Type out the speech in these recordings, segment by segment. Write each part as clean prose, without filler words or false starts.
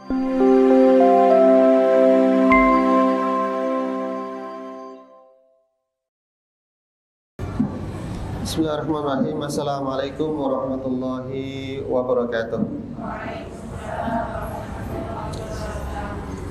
Bismillahirrahmanirrahim. Assalamualaikum warahmatullahi wabarakatuh.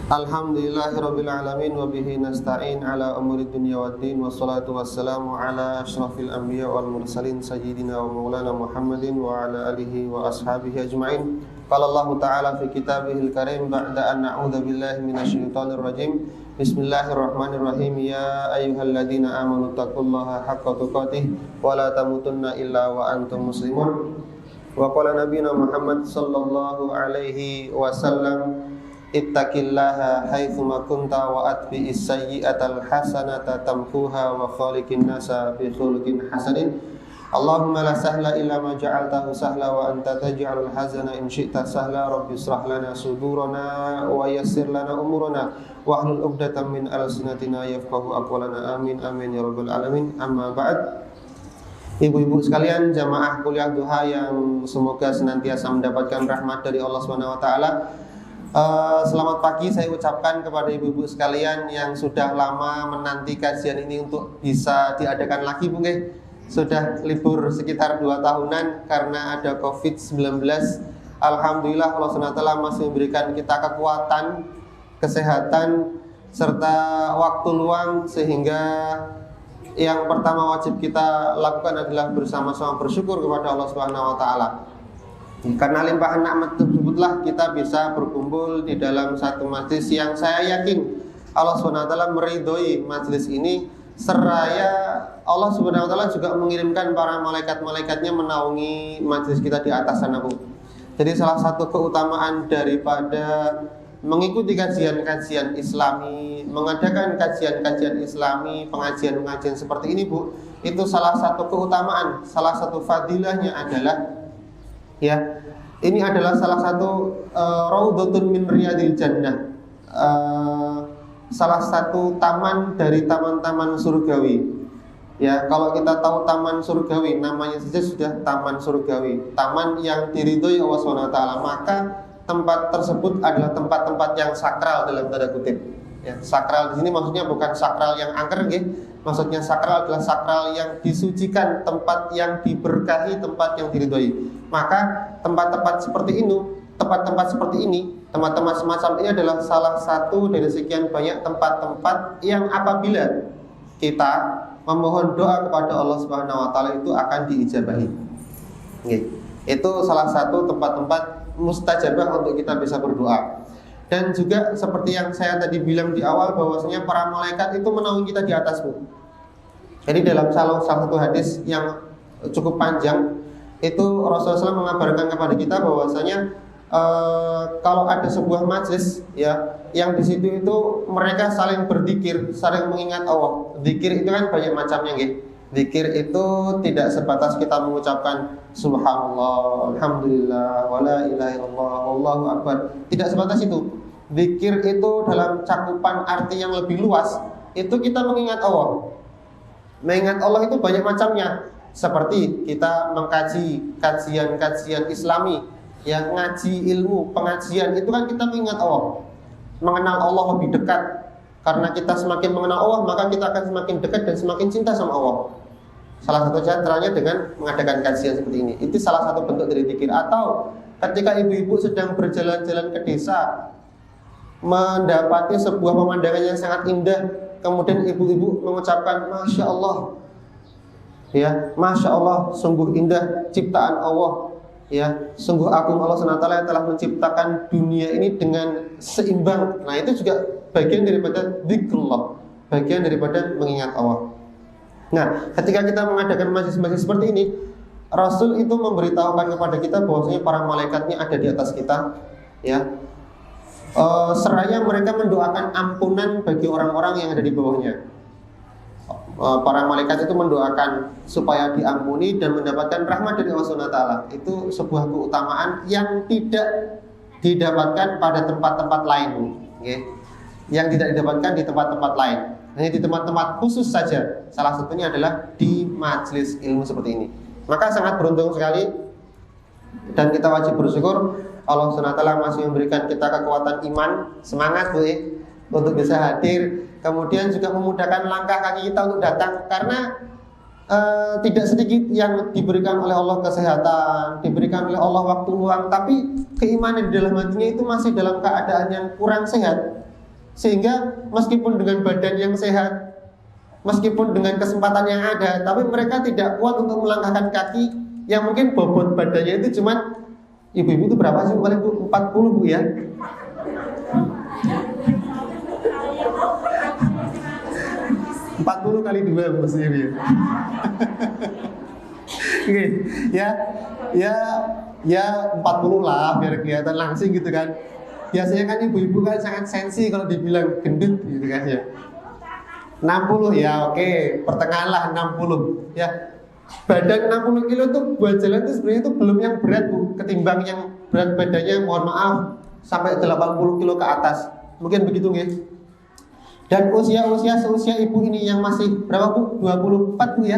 Alhamdulillahirabbil alamin wa bihi nasta'in ala umuri dunya waddin wassalatu wassalamu ala asyrafil anbiya wal mursalin sayyidina wa maulana Muhammadin wa ala alihi wa ashabihi ajma'in. Qala Allah ta'ala fi kitabihil karim ba'da an na'udzu billahi minasyaitonir rajim. Bismillahirrahmanirrahim. Ya ayyuhalladzina amanu taqullaha haqqa tuqatih wa la tamutunna illa wa antum muslimun. Wa qala nabiyuna Muhammad sallallahu alaihi wasallam, ittaqillaha haitsuma kunta wa atbi'is sayyi'atal hasanata tamhuha wa khaliqin nasa bi khuluqin hasanin. Allahumma la sahla illa ma ja'altahu sahla wa anta taj'alul hazana in syi'ta sahla. Rabbi israh lana sudurana wa yassir lana umurana wahlul 'uqdatam min alsinatina yafqahu aqwalana. Amin amin ya rabbal alamin. Amma ba'd. Ibu-ibu sekalian, jamaah kuliah duha yang semoga senantiasa mendapatkan rahmat dari Allah Subhanahu wa taala. Selamat pagi saya ucapkan kepada ibu-ibu sekalian yang sudah lama menanti kajian ini untuk bisa diadakan lagi, Bu nggih. Sudah libur sekitar 2 tahunan karena ada COVID-19. Alhamdulillah Allah SWT masih memberikan kita kekuatan, kesehatan, serta waktu luang, sehingga yang pertama wajib kita lakukan adalah bersama-sama bersyukur kepada Allah Subhanahu wa taala. Karena limpahan nikmat tersebutlah kita bisa berkumpul di dalam satu majlis yang saya yakin Allah SWT meridhoi majlis ini, seraya Allah Subhanahu wa taala juga mengirimkan para malaikat-malaikatnya menaungi majlis kita di atas sana, Bu. Jadi salah satu keutamaan daripada mengikuti kajian-kajian Islami, mengadakan kajian-kajian Islami, pengajian-pengajian seperti ini, Bu, itu salah satu keutamaan, salah satu fadilahnya adalah, ya, ini adalah salah satu raudhatun min riyadil jannah, salah satu taman dari taman-taman surgawi. Ya, kalau kita tahu taman surgawi, namanya saja sudah taman surgawi, taman yang diridhoi Allah SWT, maka tempat tersebut adalah tempat-tempat yang sakral dalam tanda kutip. Ya, sakral di sini maksudnya bukan sakral yang angker, nggih. Maksudnya sakral adalah sakral yang disucikan, tempat yang diberkahi, tempat yang diridhoi. Maka tempat-tempat seperti ini, tempat-tempat semacam ini adalah salah satu dari sekian banyak tempat-tempat yang apabila kita memohon doa kepada Allah Subhanahu wa taala itu akan diijabahi. Itu salah satu tempat-tempat mustajabah untuk kita bisa berdoa. Dan juga seperti yang saya tadi bilang di awal, bahwasanya para malaikat itu menaungi kita di atas, Bu. Jadi dalam salah satu hadis yang cukup panjang itu Rasulullah SAW mengabarkan kepada kita bahwasanya kalau ada sebuah majlis, ya, yang di situ itu mereka saling berzikir, saling mengingat Allah. Zikir itu kan banyak macamnya, nggih. Zikir itu tidak sebatas kita mengucapkan subhanallah, alhamdulillah, wala ilaha illallah, wallahu akbar. Tidak sebatas itu. Zikir itu dalam cakupan arti yang lebih luas, itu kita mengingat Allah. Mengingat Allah itu banyak macamnya. Seperti kita mengkaji kajian-kajian Islami, yang ngaji ilmu, pengajian, itu kan kita mengingat Allah, mengenal Allah lebih dekat. Karena kita semakin mengenal Allah, maka kita akan semakin dekat dan semakin cinta sama Allah. Salah satu caranya dengan mengadakan kajian seperti ini. Itu salah satu bentuk dari zikir. Atau ketika ibu-ibu sedang berjalan-jalan ke desa, mendapati sebuah pemandangan yang sangat indah, kemudian ibu-ibu mengucapkan Masya Allah, ya, Masya Allah, sungguh indah ciptaan Allah, ya, sungguh agung Allah SWT yang telah menciptakan dunia ini dengan seimbang. Nah, itu juga bagian daripada zikrullah, bagian daripada mengingat Allah. Nah, ketika kita mengadakan majlis-majlis seperti ini, Rasul itu memberitahukan kepada kita bahwasanya para malaikatnya ada di atas kita, ya. Seraya mereka mendoakan ampunan bagi orang-orang yang ada di bawahnya. Para malaikat itu mendoakan supaya diampuni dan mendapatkan rahmat dari Allah SWT. Itu sebuah keutamaan yang tidak didapatkan pada tempat-tempat lain, okay? Yang tidak didapatkan di tempat-tempat lain, hanya di tempat-tempat khusus saja. Salah satunya adalah di majelis ilmu seperti ini. Maka sangat beruntung sekali Dan kita wajib bersyukur Allah SWT masih memberikan kita kekuatan iman, semangat Bu untuk bisa hadir. Kemudian juga memudahkan langkah kaki kita untuk datang. Karena tidak sedikit yang diberikan oleh Allah kesehatan, diberikan oleh Allah waktu luang, tapi keimanan di dalam hatinya itu masih dalam keadaan yang kurang sehat. Sehingga meskipun dengan badan yang sehat, meskipun dengan kesempatan yang ada, tapi mereka tidak kuat untuk melangkahkan kaki yang mungkin bobot badannya itu cuman, ibu-ibu itu berapa sih paling Bu? 40 Bu ya? 40 kali 2 maksudnya ya. Oke, ya 40 lah biar kelihatan langsing gitu kan. Biasanya kan ibu-ibu kan sangat sensi kalau dibilang gendut gitu kan ya. 60 ya oke, pertengahan lah 60 ya. Badan 60 kilo tuh buat jalan tuh sebenarnya itu belum yang berat Bu, ketimbang yang berat badannya mohon maaf sampai 80 kilo ke atas. Mungkin begitu nggih. Dan usia seusia ibu ini yang masih berapa Bu? 24 Bu ya?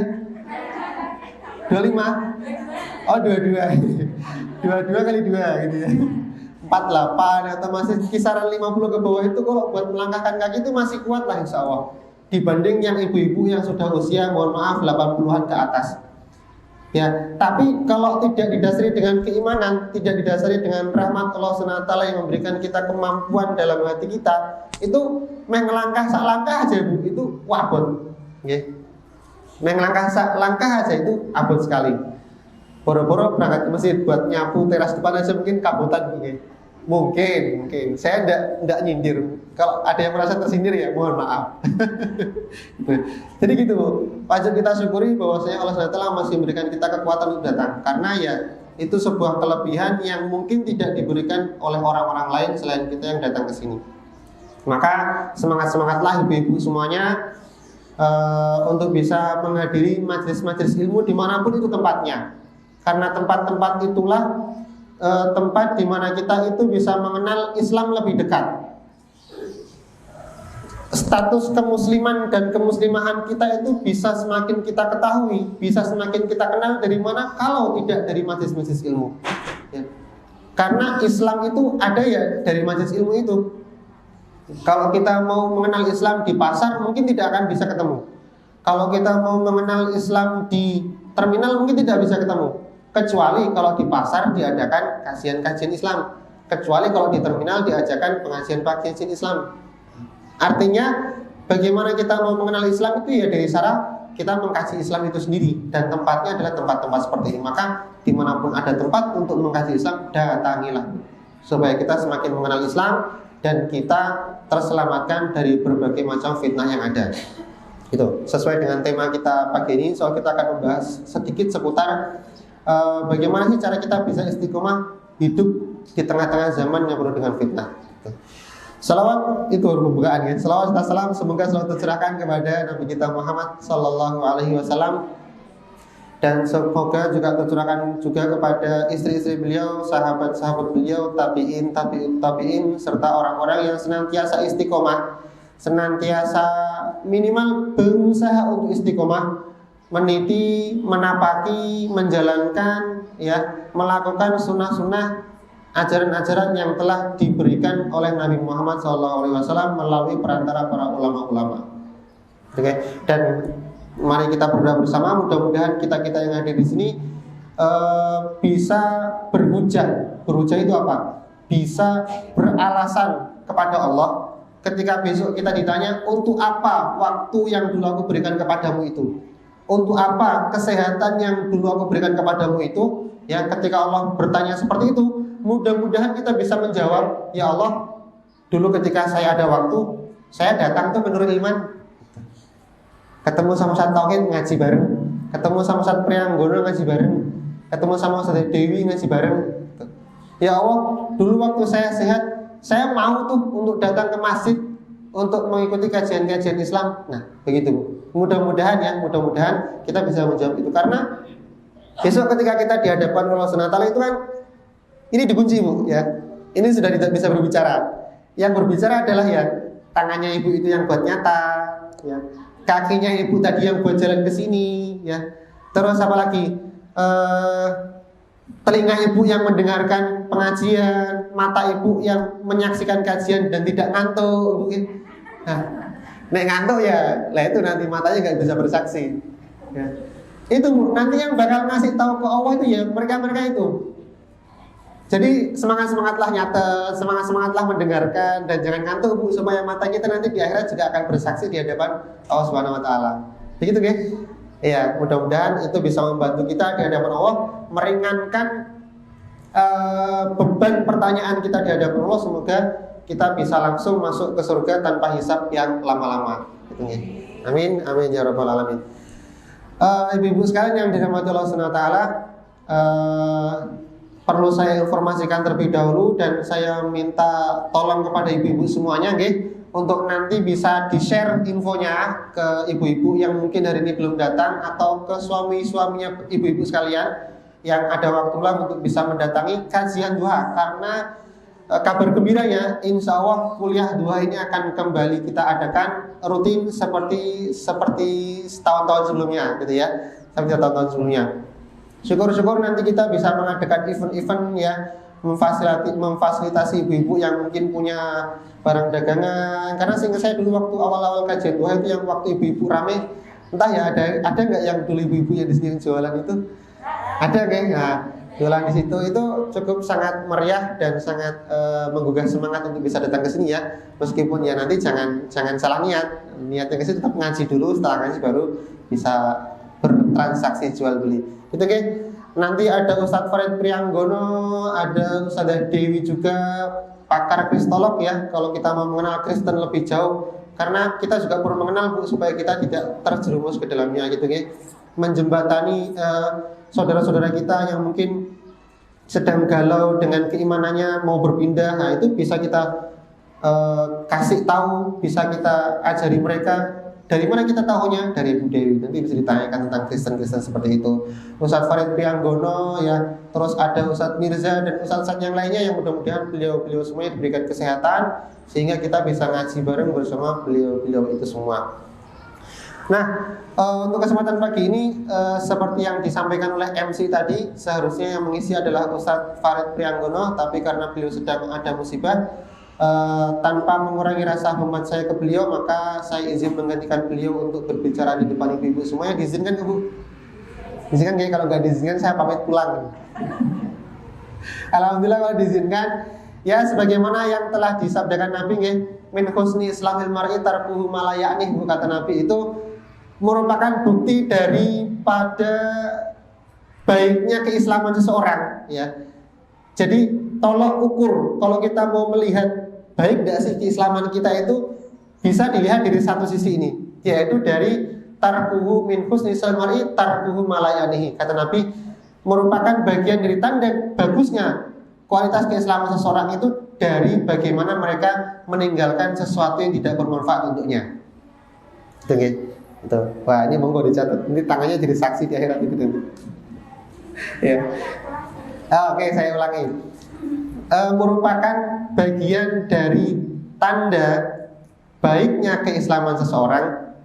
25? Oh 22 22 kali 2 gitu ya, 48 atau masih kisaran 50 ke bawah itu kalau buat melangkahkan kaki itu masih kuat lah insya Allah, dibanding yang ibu-ibu yang sudah usia mohon maaf 80-an ke atas ya. Tapi kalau tidak didasari dengan keimanan, tidak didasari dengan rahmat Allah SWT yang memberikan kita kemampuan dalam hati kita, itu mengelangkah sak langkah aja Bu, itu wabot ya. Mengelangkah sak langkah aja itu abot sekali. Boro-boro berangkat ke masjid buat nyapu teras depan aja mungkin kabutan mungkin. Mungkin. Saya enggak nyindir. Kalau ada yang merasa tersindir ya mohon maaf. Jadi gitu Bu. Wajib kita syukuri bahwasanya Allah SWT masih memberikan kita kekuatan untuk datang. Karena ya itu sebuah kelebihan yang mungkin tidak diberikan oleh orang-orang lain selain kita yang datang ke sini. Maka semangat-semangatlah ibu-ibu semuanya untuk bisa menghadiri majelis-majelis ilmu dimanapun itu tempatnya. Karena tempat-tempat itulah tempat di mana kita itu bisa mengenal Islam lebih dekat. Status kemusliman dan kemuslimahan kita itu bisa semakin kita ketahui, bisa semakin kita kenal dari mana kalau tidak dari majelis-majelis ilmu ya. Karena Islam itu ada ya dari majelis ilmu itu. Kalau kita mau mengenal Islam di pasar mungkin tidak akan bisa ketemu. Kalau kita mau mengenal Islam di terminal mungkin tidak bisa ketemu. Kecuali kalau di pasar diadakan kajian-kajian Islam, kecuali kalau di terminal diadakan pengajian-pengajian Islam. Artinya bagaimana kita mau mengenal Islam itu ya dari cara kita mengkaji Islam itu sendiri. Dan tempatnya adalah tempat-tempat seperti ini. Maka dimanapun ada tempat untuk mengkaji Islam, datangilah supaya kita semakin mengenal Islam dan kita terselamatkan dari berbagai macam fitnah yang ada. Itu sesuai dengan tema kita pagi ini. So kita akan membahas sedikit seputar bagaimana sih cara kita bisa istiqomah hidup di tengah-tengah zaman yang penuh dengan fitnah. Salawat itu pembukaan ya. Salawat dan salam semoga selalu tercurahkan kepada Nabi kita Muhammad Sallallahu Alaihi Wasallam, dan semoga juga tercurahkan juga kepada istri-istri beliau, sahabat-sahabat beliau, tabiin, serta orang-orang yang senantiasa istiqomah, senantiasa minimal berusaha untuk istiqomah, meniti, menapaki, menjalankan, ya, melakukan sunnah-sunnah, ajaran-ajaran yang telah diberikan oleh Nabi Muhammad SAW melalui perantara para ulama-ulama. Oke, dan mari kita berdoa bersama. Mudah-mudahan kita yang ada di sini bisa berhujah. Berhujah itu apa? Bisa beralasan kepada Allah ketika besok kita ditanya, untuk apa waktu yang dulu aku berikan kepadamu itu? Untuk apa kesehatan yang dulu aku berikan kepadamu itu? Ya, ketika Allah bertanya seperti itu, mudah-mudahan kita bisa menjawab, ya Allah, dulu ketika saya ada waktu, saya datang tuh menurut iman, ketemu sama Ustaz Tauhid ngaji bareng, ketemu sama Ustaz Prianggono ngaji bareng, ketemu sama Ustaz Dewi ngaji bareng. Ya Allah, dulu waktu saya sehat, saya mau tuh untuk datang ke masjid untuk mengikuti kajian-kajian Islam. Nah, begitu. Mudah-mudahan kita bisa menjawab itu, karena besok ketika kita di hadapan Allah SWT itu kan ini dikunci Bu ya. Ini sudah tidak bisa berbicara. Yang berbicara adalah ya tangannya ibu itu yang buat nyata, ya. Kakinya ibu tadi yang buat jalan ke sini, ya. Terus apa lagi? telinga ibu yang mendengarkan pengajian, mata ibu yang menyaksikan kajian dan tidak ngantuk. Nah, nek ngantuk ya, lah itu nanti matanya nggak bisa bersaksi. Ya. Itu nanti yang bakal ngasih tahu ke Allah itu ya mereka-mereka itu. Jadi semangat-semangatlah nyata, semangat-semangatlah mendengarkan dan jangan ngantuk Bu, supaya mata kita nanti di akhirat juga akan bersaksi di hadapan Allah Subhanahu wa taala. Begitu, guys? Iya, mudah-mudahan itu bisa membantu kita di hadapan Allah, meringankan beban pertanyaan kita di hadapan Allah. Semoga kita bisa langsung masuk ke surga tanpa hisab yang lama-lama. Gitu, ya. Amin, amin ya rabbal alamin. Ibu-ibu sekalian yang dirahmati Allah Subhanahu wa taala, perlu saya informasikan terlebih dahulu dan saya minta tolong kepada ibu-ibu semuanya, nggih, untuk nanti bisa di-share infonya ke ibu-ibu yang mungkin hari ini belum datang atau ke suami-suaminya ibu-ibu sekalian yang ada waktu luang untuk bisa mendatangi kajian duha. Karena kabar gembiranya, insya Allah kuliah duha ini akan kembali kita adakan rutin seperti tahun-tahun sebelumnya, gitu ya, seperti tahun-tahun sebelumnya. Syukur-syukur nanti kita bisa mengadakan event-event ya, memfasilitasi ibu-ibu yang mungkin punya barang dagangan. Karena seingat saya dulu waktu awal-awal kajian duha itu yang waktu ibu-ibu rame, entah ya ada nggak yang dulu ibu-ibu yang di sini jualan itu? Ada nggak? Nah, jualan di situ itu cukup sangat meriah dan sangat menggugah semangat untuk bisa datang ke sini ya. Meskipun ya nanti jangan salah niatnya ke sini tetap ngaji dulu, setelah ngaji baru bisa bertransaksi jual beli. Itu kan nanti ada Ustadz Farid Prianggono, ada Ustadzah Dewi juga, pakar kristolog ya, kalau kita mau mengenal Kristen lebih jauh, karena kita juga perlu mengenal Bu, supaya kita tidak terjerumus ke dalamnya gitu kan. Menjembatani saudara-saudara kita yang mungkin sedang galau dengan keimanannya mau berpindah, nah itu bisa kita kasih tahu, bisa kita ajari mereka. Dari mana kita tahunya? Dari Ibu Dewi. Nanti bisa ditanyakan tentang Kristen-Kristen seperti itu. Ustadz Farid Prianggono ya, terus ada Ustadz Mirza dan Ustadz yang lainnya yang mudah-mudahan beliau semuanya diberikan kesehatan sehingga kita bisa ngaji bareng bersama beliau itu semua. Nah, untuk kesempatan pagi ini seperti yang disampaikan oleh MC tadi, seharusnya yang mengisi adalah Ustadz Farid Prianggono, tapi karena beliau sedang ada musibah, tanpa mengurangi rasa hormat saya ke beliau, maka saya izin menggantikan beliau untuk berbicara di depan ibu-ibu semuanya. Diizinkan Bu? Diizinkan ya? Kalau nggak diizinkan saya pamit pulang. Alhamdulillah kalau diizinkan. Ya sebagaimana yang telah disabdakan Nabi ya, min husni islamil mar'i tarkuhu ma la ya'nih, kata Nabi, itu merupakan bukti daripada baiknya keislaman seseorang ya. Jadi tolok ukur kalau kita mau melihat baik tidak sih keislaman kita itu, bisa dilihat dari satu sisi ini, yaitu dari tarkuhu min husni islamil mar'i tarkuhu ma la ya'nih. Kata Nabi, merupakan bagian dari tanda bagusnya kualitas keislaman seseorang itu dari bagaimana mereka meninggalkan sesuatu yang tidak bermanfaat untuknya. Itu. Wah, ini monggo dicatat. Nanti tangannya jadi saksi di akhirat itu nanti. Ya. Oke, saya ulangi. Merupakan bagian dari tanda baiknya keislaman seseorang.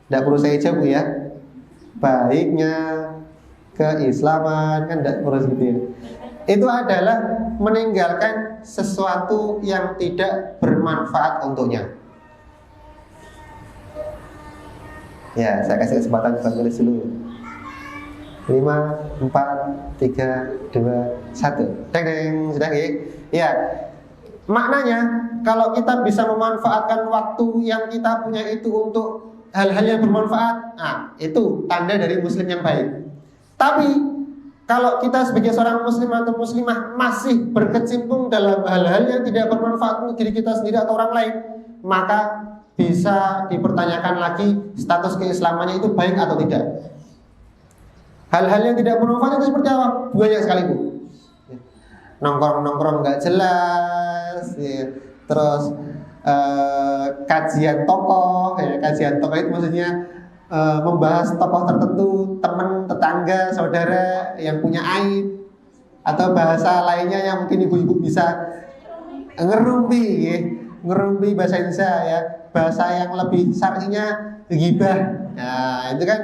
Tidak perlu saya jawab ya. Baiknya keislaman kan tidak perlu gitu ya. Itu adalah meninggalkan sesuatu yang tidak bermanfaat untuknya. Ya, saya kasih kesempatan buat tulis dulu. 5, 4, 3, 2, 1. Deng, sudah ya. Ya. Maknanya kalau kita bisa memanfaatkan waktu yang kita punya itu untuk hal-hal yang bermanfaat, nah, itu tanda dari muslim yang baik. Tapi kalau kita sebagai seorang muslim atau muslimah masih berkecimpung dalam hal-hal yang tidak bermanfaat untuk diri kita sendiri atau orang lain, maka bisa dipertanyakan lagi status keislamannya itu baik atau tidak. Hal-hal yang tidak bermanfaat itu seperti apa? Banyak sekali Bu. Nongkrong nggak jelas, ya. Terus kajian tokoh, ya. Kajian tokoh itu maksudnya membahas tokoh tertentu, teman, tetangga, saudara yang punya aib, atau bahasa lainnya yang mungkin ibu-ibu bisa ngerumpi, ya. Ngerumpi bahasa Indonesia ya, bahasa yang lebih syar'inya ghibah. Nah, itu kan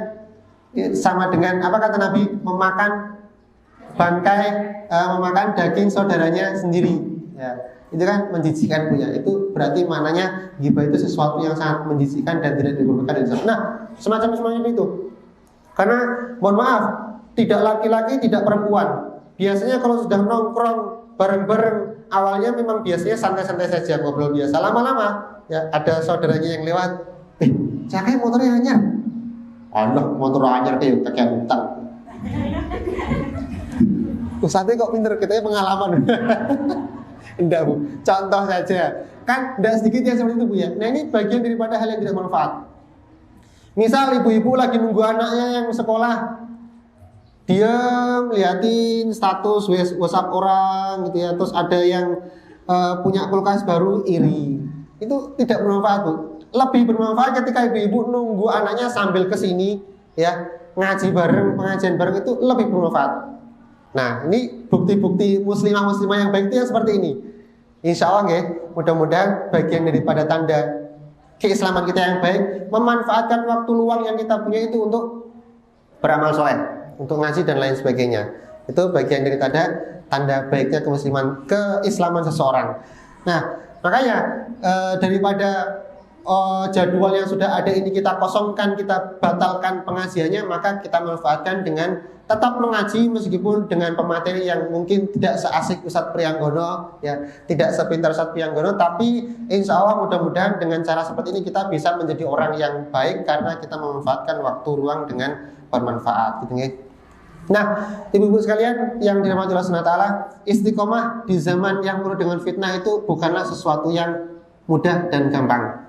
sama dengan apa kata Nabi, memakan bangkai memakan daging saudaranya sendiri. Ya, itu kan menjijikkan punya. Itu berarti maknanya ghibah itu sesuatu yang sangat menjijikkan dan tidak diperbolehkan. Nah, semacam itu. Karena mohon maaf, tidak laki-laki, tidak perempuan. Biasanya kalau sudah nongkrong bareng-bareng, awalnya memang biasanya santai-santai saja, ngobrol biasa. Lama-lama ya ada saudaranya yang lewat, cakai motornya anyar. Allah, motor anyar kayak kakek utang. Ustadznya kok pinter, kita pengalaman. Enggak Bu, contoh saja. Kan enggak sedikit ya seperti itu Bu ya. Nah ini bagian daripada hal yang tidak manfaat. Misal ibu-ibu lagi nunggu anaknya yang sekolah, dia liatin status WhatsApp orang gitu ya. Terus ada yang punya kulkas baru, iri. Itu tidak bermanfaat Bu. Lebih bermanfaat ketika ibu-ibu nunggu anaknya sambil kesini ya, ngaji bareng, pengajian bareng, itu lebih bermanfaat. Nah, ini bukti-bukti muslimah-muslimah yang baik itu yang seperti ini. Insya Allah ya, mudah-mudahan bagian daripada tanda keislaman kita yang baik, memanfaatkan waktu luang yang kita punya itu untuk beramal soleh, untuk ngaji dan lain sebagainya. Itu bagian dari tanda baiknya keislaman seseorang. Nah, makanya daripada jadwal yang sudah ada ini kita kosongkan, kita batalkan pengajiannya, maka kita manfaatkan dengan tetap mengaji meskipun dengan pemateri yang mungkin tidak seasik Ustadz Prianggono ya, tidak sepintar Ustadz Prianggono, tapi insya Allah mudah-mudahan dengan cara seperti ini kita bisa menjadi orang yang baik karena kita memanfaatkan waktu luang dengan bermanfaat gitu ya. Nah, ibu-ibu sekalian yang dirahmati Allah Subhanahu wa taala, istiqomah di zaman yang penuh dengan fitnah itu bukanlah sesuatu yang mudah dan gampang.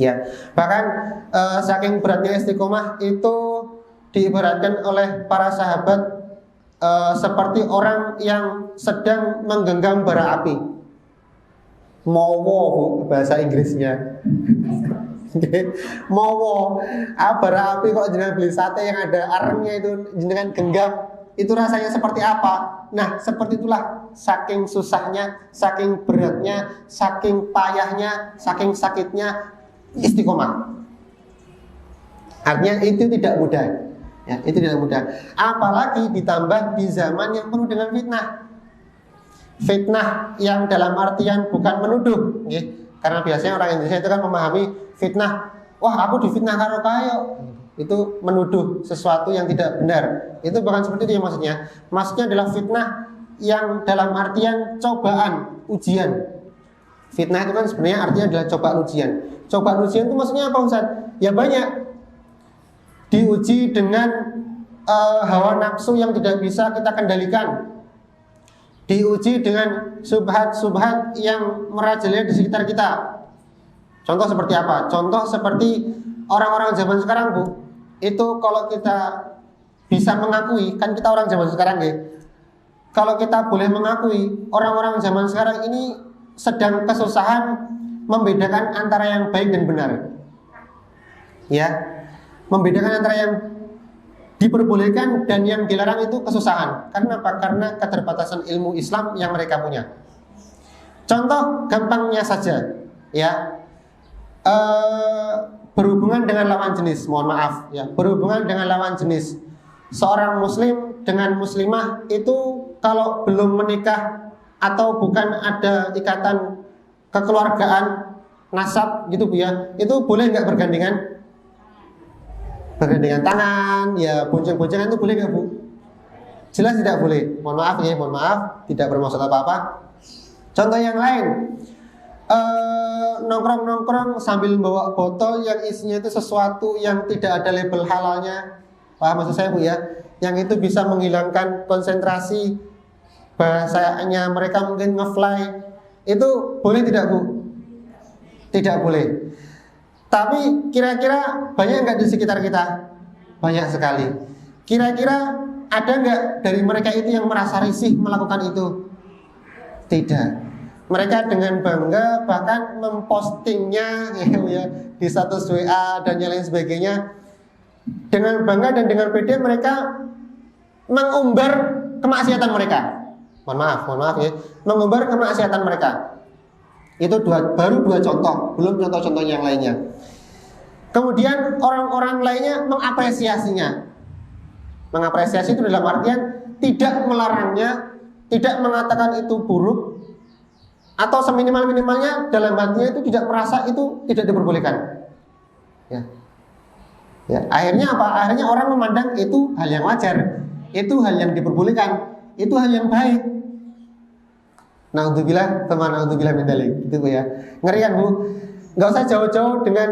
Ya, bahkan saking beratnya istiqomah itu diibaratkan oleh para sahabat seperti orang yang sedang menggenggam bara api. Mowo bahasa Inggrisnya. Mowo, bara api kok jenengan beli sate yang ada arengnya itu jenengan genggam, itu rasanya seperti apa? Nah, seperti itulah saking susahnya, saking beratnya, saking payahnya, saking sakitnya istiqomah. Artinya itu tidak mudah. Ya, itu tidak mudah. Apalagi ditambah di zaman yang penuh dengan fitnah. Fitnah yang dalam artian bukan menuduh, ya. Karena biasanya orang Indonesia itu kan memahami fitnah, wah aku difitnah karo kayo. Itu menuduh sesuatu yang tidak benar. Itu bukan seperti itu ya maksudnya. Maksudnya adalah fitnah yang dalam artian cobaan, ujian. Fitnah itu kan sebenarnya artinya adalah cobaan ujian. Cobaan ujian itu maksudnya apa Ustaz? Ya banyak. Diuji dengan hawa nafsu yang tidak bisa kita kendalikan. Diuji dengan subhat-subhat yang merajalela di sekitar kita. Contoh seperti apa? Contoh seperti orang-orang zaman sekarang Bu. Itu kalau kita bisa mengakui, kan kita orang zaman sekarang ya. Kalau kita boleh mengakui, orang-orang zaman sekarang ini sedang kesusahan membedakan antara yang baik dan benar. Ya, membedakan antara yang diperbolehkan dan yang dilarang itu kesusahan. Karena apa? Karena keterbatasan ilmu Islam yang mereka punya. Contoh gampangnya saja, ya, berhubungan dengan lawan jenis, mohon maaf, ya, berhubungan dengan lawan jenis. Seorang muslim dengan muslimah itu kalau belum menikah atau bukan ada ikatan kekeluargaan nasab gitu Bu ya, itu boleh nggak bergandengan? Bergandengan tangan, ya bonceng-boncengan itu boleh nggak Bu? Jelas tidak boleh. Mohon maaf ya, mohon maaf, tidak bermaksud apa-apa. Contoh yang lain, nongkrong-nongkrong sambil bawa botol yang isinya itu sesuatu yang tidak ada label halalnya. Paham maksud saya Bu ya? Yang itu bisa menghilangkan konsentrasi, bahasanya mereka mungkin nge-fly. Itu boleh tidak Bu? Tidak boleh. Tapi kira-kira banyak nggak di sekitar kita? Banyak sekali. Kira-kira ada nggak dari mereka itu yang merasa risih melakukan itu? Tidak. Mereka dengan bangga bahkan mempostingnya ya, di status WA dan yang lain sebagainya. Dengan bangga dan dengan pede mereka mengumbar kemaksiatan mereka. Mohon maaf ya, mengumbar kemaksiatan mereka. Itu baru dua contoh, belum contoh-contoh yang lainnya. Kemudian orang-orang lainnya mengapresiasinya. Mengapresiasi itu dalam artian tidak melarangnya, tidak mengatakan itu buruk, atau seminimal-minimalnya dalam hatinya itu tidak merasa itu tidak diperbolehkan. Ya, akhirnya apa? Akhirnya orang memandang itu hal yang wajar, itu hal yang diperbolehkan, itu hal yang baik. Naudzubillah, teman naudzubillah min dzalik, gitu Bu ya. Ngeri kan Bu? Enggak usah jauh-jauh dengan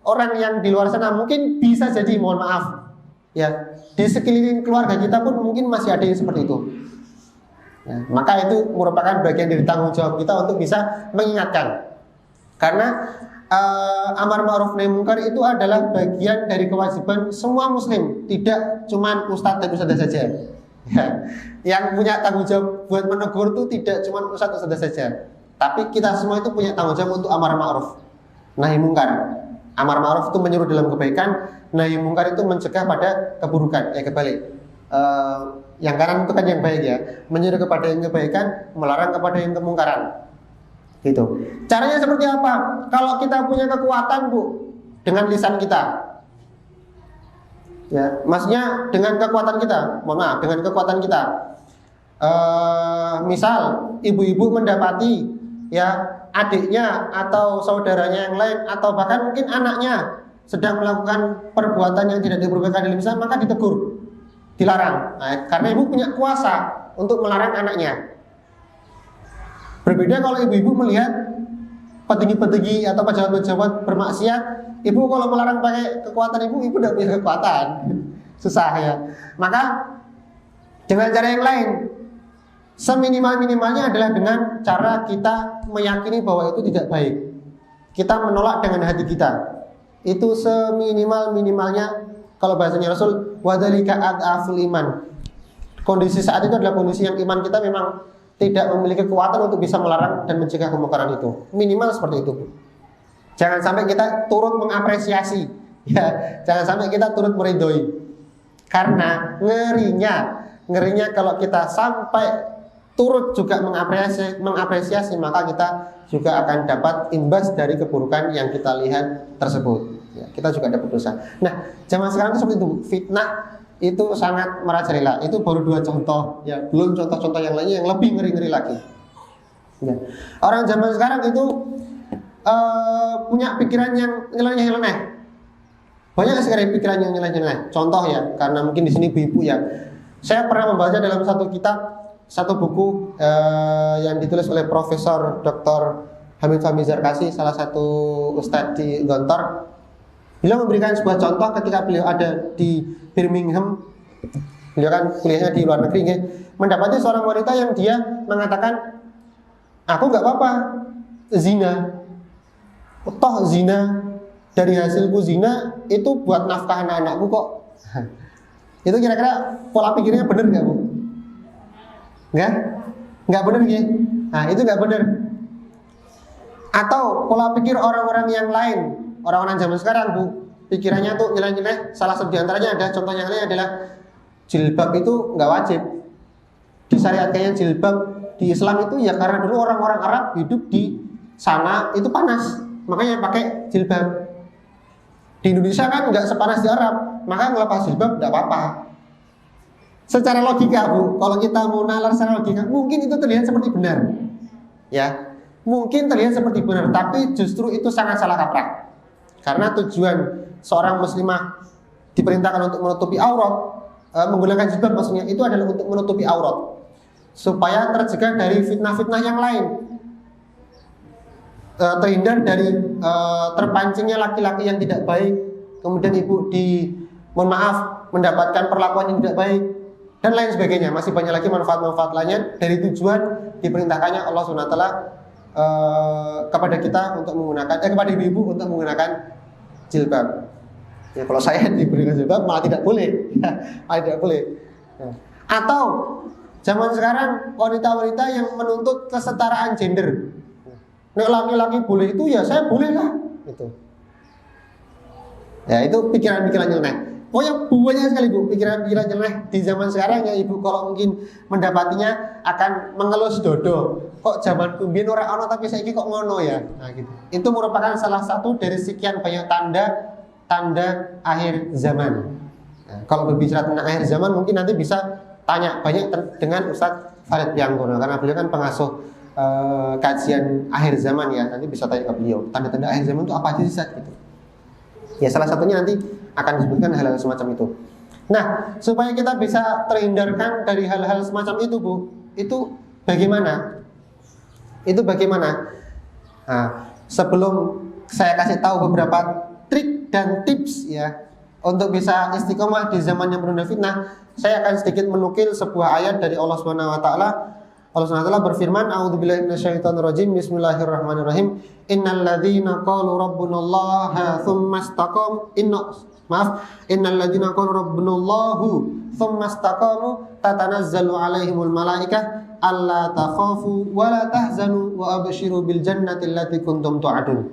orang yang di luar sana, mungkin bisa jadi, mohon maaf ya, di sekeliling keluarga kita pun mungkin masih ada yang seperti itu ya, maka itu merupakan bagian dari tanggung jawab kita untuk bisa mengingatkan. Karena amar ma'ruf nahi munkar itu adalah bagian dari kewajiban semua muslim, tidak cuma ustadz dan ustadzah saja ya. Yang punya tanggung jawab buat menegur itu tidak cuma ustadz ustadzah saja, tapi kita semua itu punya tanggung jawab untuk amar ma'ruf nahi munkar. Amar ma'ruf itu menyuruh dalam kebaikan, nahi munkar itu mencegah pada keburukan. Kebalik. Yang kanan itu kan yang baik ya, menyuruh kepada yang kebaikan, melarang kepada yang kemungkaran. Gitu. Caranya seperti apa? Kalau kita punya kekuatan Bu, dengan lisan kita. Ya, maksudnya dengan kekuatan kita. Mohon maaf, dengan kekuatan kita. Misal ibu-ibu mendapati ya adiknya atau saudaranya yang lain atau bahkan mungkin anaknya sedang melakukan perbuatan yang tidak diperbolehkan dalam Islam, maka ditegur, dilarang. Nah, karena ibu punya kuasa untuk melarang anaknya. Berbeda kalau ibu-ibu melihat petinggi-petinggi atau pejabat-pejabat bermaksiat, ibu kalau melarang pakai kekuatan ibu tidak punya kekuatan, susah ya. Maka dengan cara yang lain, seminimal-minimalnya adalah dengan cara kita meyakini bahwa itu tidak baik. Kita menolak dengan hati kita. Itu seminimal-minimalnya, kalau bahasanya Rasul, wadzalika ad'aful iman. Kondisi saat itu adalah kondisi yang iman kita memang tidak memiliki kekuatan untuk bisa melarang dan mencegah kemungkaran itu. Minimal seperti itu. Jangan sampai kita turut mengapresiasi, ya. Jangan sampai kita turut meridhoi. Karena ngerinya kalau kita sampai turut juga mengapresiasi, maka kita juga akan dapat imbas dari keburukan yang kita lihat tersebut. Ya, kita juga dapat dosa. Nah, zaman sekarang itu seperti itu. Fitnah itu sangat merajalela. Itu baru 2 contoh. Ya, belum contoh-contoh yang lainnya yang lebih ngeri-ngeri lagi. Ya. Orang zaman sekarang itu punya pikiran yang nyeleneh. Banyak sekali pikiran yang nyeleneh. Contoh ya, karena mungkin di sini ibu-ibu ya. Saya pernah membaca dalam satu kitab, satu buku yang ditulis oleh Profesor Dr. Hamid Fahmi Zarkasi, salah satu ustadz di Gontor. Beliau memberikan sebuah contoh ketika beliau ada di Birmingham. Beliau kan kuliahnya di luar negeri, mendapati seorang wanita yang dia mengatakan, aku nggak apa-apa zina, toh zina dari hasilku zina itu buat nafkah anak-anakku kok. Itu kira-kira pola pikirnya benar nggak Bu? Nggak benar ya? Nah, itu nggak benar. Atau pola pikir orang-orang yang lain, orang-orang zaman sekarang Bu, pikirannya tuh nyeleneh. Salah satu diantaranya ada, contoh yang lain adalah jilbab itu nggak wajib. Disyariatkannya jilbab di Islam itu ya karena dulu orang-orang Arab hidup di sana itu panas, makanya pakai jilbab. Di Indonesia kan nggak sepanas di Arab, maka ngelepas jilbab nggak apa-apa. Secara logika Bu, kalau kita mau nalar secara logika, mungkin itu terlihat seperti benar, ya, mungkin terlihat seperti benar, tapi justru itu sangat salah kaprah. Karena tujuan seorang muslimah diperintahkan untuk menutupi aurat, menggunakan jilbab maksudnya itu adalah untuk menutupi aurat, supaya tercegah dari fitnah-fitnah yang lain, terhindar dari terpancingnya laki-laki yang tidak baik, kemudian ibu mohon maaf mendapatkan perlakuan yang tidak baik, dan lain sebagainya. Masih banyak lagi manfaat-manfaat lainnya dari tujuan diperintahkannya Allah SWT kepada kita untuk menggunakan, kepada ibu-ibu untuk menggunakan jilbab. Ya, kalau saya diberikan jilbab malah tidak boleh, malah tidak boleh. Ya. Atau zaman sekarang wanita-wanita yang menuntut kesetaraan gender. Nek laki-laki boleh itu ya saya boleh lah. Itu. Ya itu pikiran-pikiran nyeleneh. Pokoknya banyak sekali Bu pikiran-pikiran nyeleneh di zaman sekarang ya ibu, kalau mungkin mendapatinya akan mengelus dodo. Kok zaman kumbien ora ono tapi saiki kok ngono ya. Nah gitu. Itu merupakan salah satu dari sekian banyak tanda akhir zaman. Nah, kalau berbicara tentang akhir zaman mungkin nanti bisa tanya banyak dengan Ustadz Farid Prianggono karena beliau kan pengasuh kajian akhir zaman ya. Nanti bisa tanya ke beliau. Tanda-tanda akhir zaman itu apa aja sih Ustadz gitu. Ya salah satunya nanti akan disebutkan hal-hal semacam itu. Nah, supaya kita bisa terhindarkan dari hal-hal semacam itu, Bu, itu bagaimana? Nah, sebelum saya kasih tahu beberapa trik dan tips ya untuk bisa istiqomah di zaman yang penuh fitnah, saya akan sedikit menukil sebuah ayat dari Allah Subhanahu wa taala. Allah Subhanahu wa taala berfirman, "A'udzubillahi minasyaitonirrajim. Bismillahirrahmanirrahim. Innalladzina qalu rabbunallaha tsumma istaqamu innalladzina qalu rabbunallahu tsumma istaqamu tatanazzalu 'alaihimul malaikah alla takhafu wa la tahzanu wa abshiru bil jannati allati kuntum tu'adun."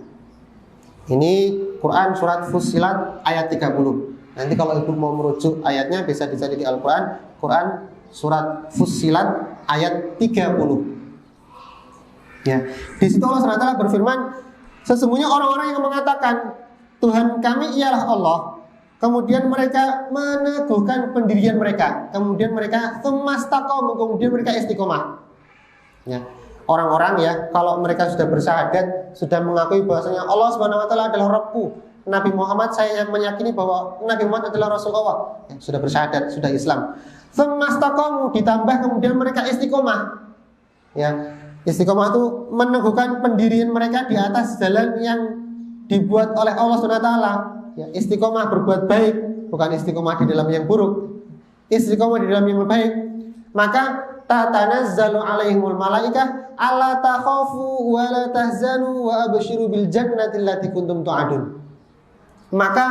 Ini Quran surat Fussilat ayat 30. Nanti kalau Ibu mau merujuk ayatnya bisa dicari di Al-Quran. Quran surat Fussilat ayat 30. Ya, di situ Allah SWT berfirman, sesungguhnya orang-orang yang mengatakan Tuhan kami ialah Allah, kemudian mereka meneguhkan pendirian mereka, kemudian mereka tsumastaqamu, kemudian mereka istiqomah. Ya, orang-orang ya kalau mereka sudah bersyahadat, sudah mengakui bahwasanya Allah Subhanahu wa taala adalah Rabbku, Nabi Muhammad saya meyakini bahwa Nabi Muhammad adalah Rasulullah, ya, sudah bersyahadat, sudah Islam. Tsumastaqamu, ditambah kemudian mereka istiqomah. Ya, istiqomah itu meneguhkan pendirian mereka di atas jalan yang dibuat oleh Allah Subhanahu wa taala. Ya, istiqomah berbuat baik, bukan istiqomah di dalam yang buruk. Istiqomah di dalam yang baik. Maka tatanazzalu alaihimul malaikah alla takhafu wa la tahzanu wa abshiru bil jannati allati kuntum tu'adun. Maka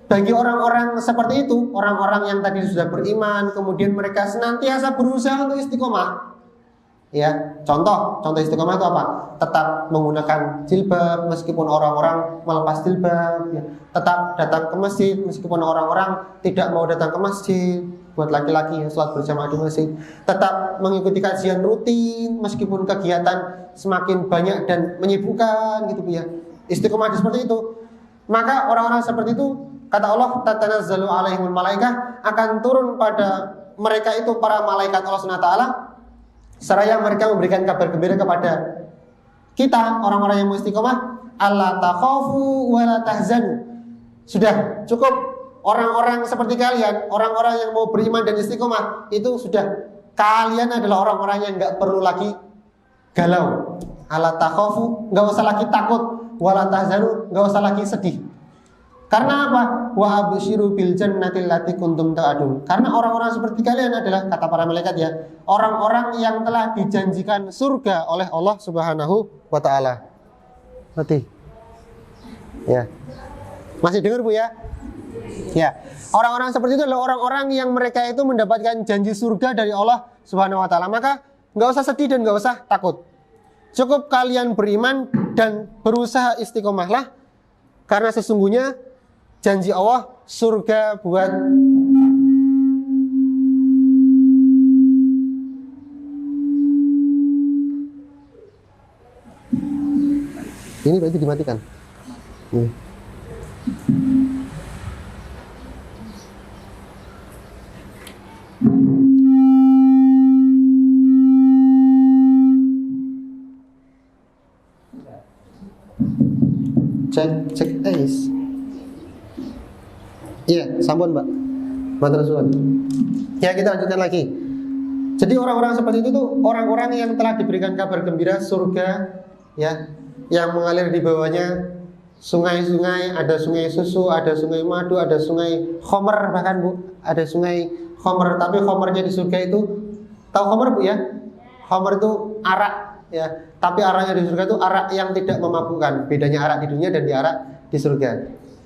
bagi orang-orang seperti itu, orang-orang yang tadi sudah beriman, kemudian mereka senantiasa berusaha untuk istiqomah. Ya, contoh istiqomah itu apa? Tetap menggunakan jilbab meskipun orang-orang melepas jilbab, ya. Tetap datang ke masjid meskipun orang-orang tidak mau datang ke masjid. Buat laki-laki yang sholat berjamaah di masjid, tetap mengikuti kajian rutin meskipun kegiatan semakin banyak dan menyibukkan gitu ya. Istiqomah seperti itu. Maka orang-orang seperti itu, kata Allah, tatanazzalu alaihimul malaikah, akan turun pada mereka itu para malaikat Allah Subhanahu wa taala, seraya mereka memberikan kabar gembira kepada kita orang-orang yang istiqomah, alla takhafu wa la tahzanu. Sudah cukup orang-orang seperti kalian, orang-orang yang mau beriman dan istiqomah, itu sudah kalian adalah orang-orang yang enggak perlu lagi galau. Alla takhafu, enggak usah lagi takut, wala tahzanu, enggak usah lagi sedih. Karena apa? Wa absyiru bil jannati allati kuntum ta'adun. Karena orang-orang seperti kalian adalah, kata para malaikat ya, orang-orang yang telah dijanjikan surga oleh Allah Subhanahu wa taala. Ngerti? Ya. Masih dengar Bu ya? Ya. Orang-orang seperti itu adalah orang-orang yang mereka itu mendapatkan janji surga dari Allah Subhanahu wa taala. Maka enggak usah sedih dan enggak usah takut. Cukup kalian beriman dan berusaha istiqomahlah, karena sesungguhnya janji Allah surga buat ini berarti dimatikan. Ini. Cek ace. Iya, sampun Mbak. Matur suwun. Ya, kita lanjutkan lagi. Jadi orang-orang seperti itu tuh orang-orang yang telah diberikan kabar gembira surga, ya, yang mengalir di bawahnya sungai-sungai, ada sungai susu, ada sungai madu, ada sungai khomer bahkan Bu, ada sungai khomer. Tapi khomernya di surga itu, tahu khomer Bu ya? Khomer itu arak, ya. Tapi araknya di surga itu arak yang tidak memabukkan. Bedanya arak di dunia dan di arak di surga.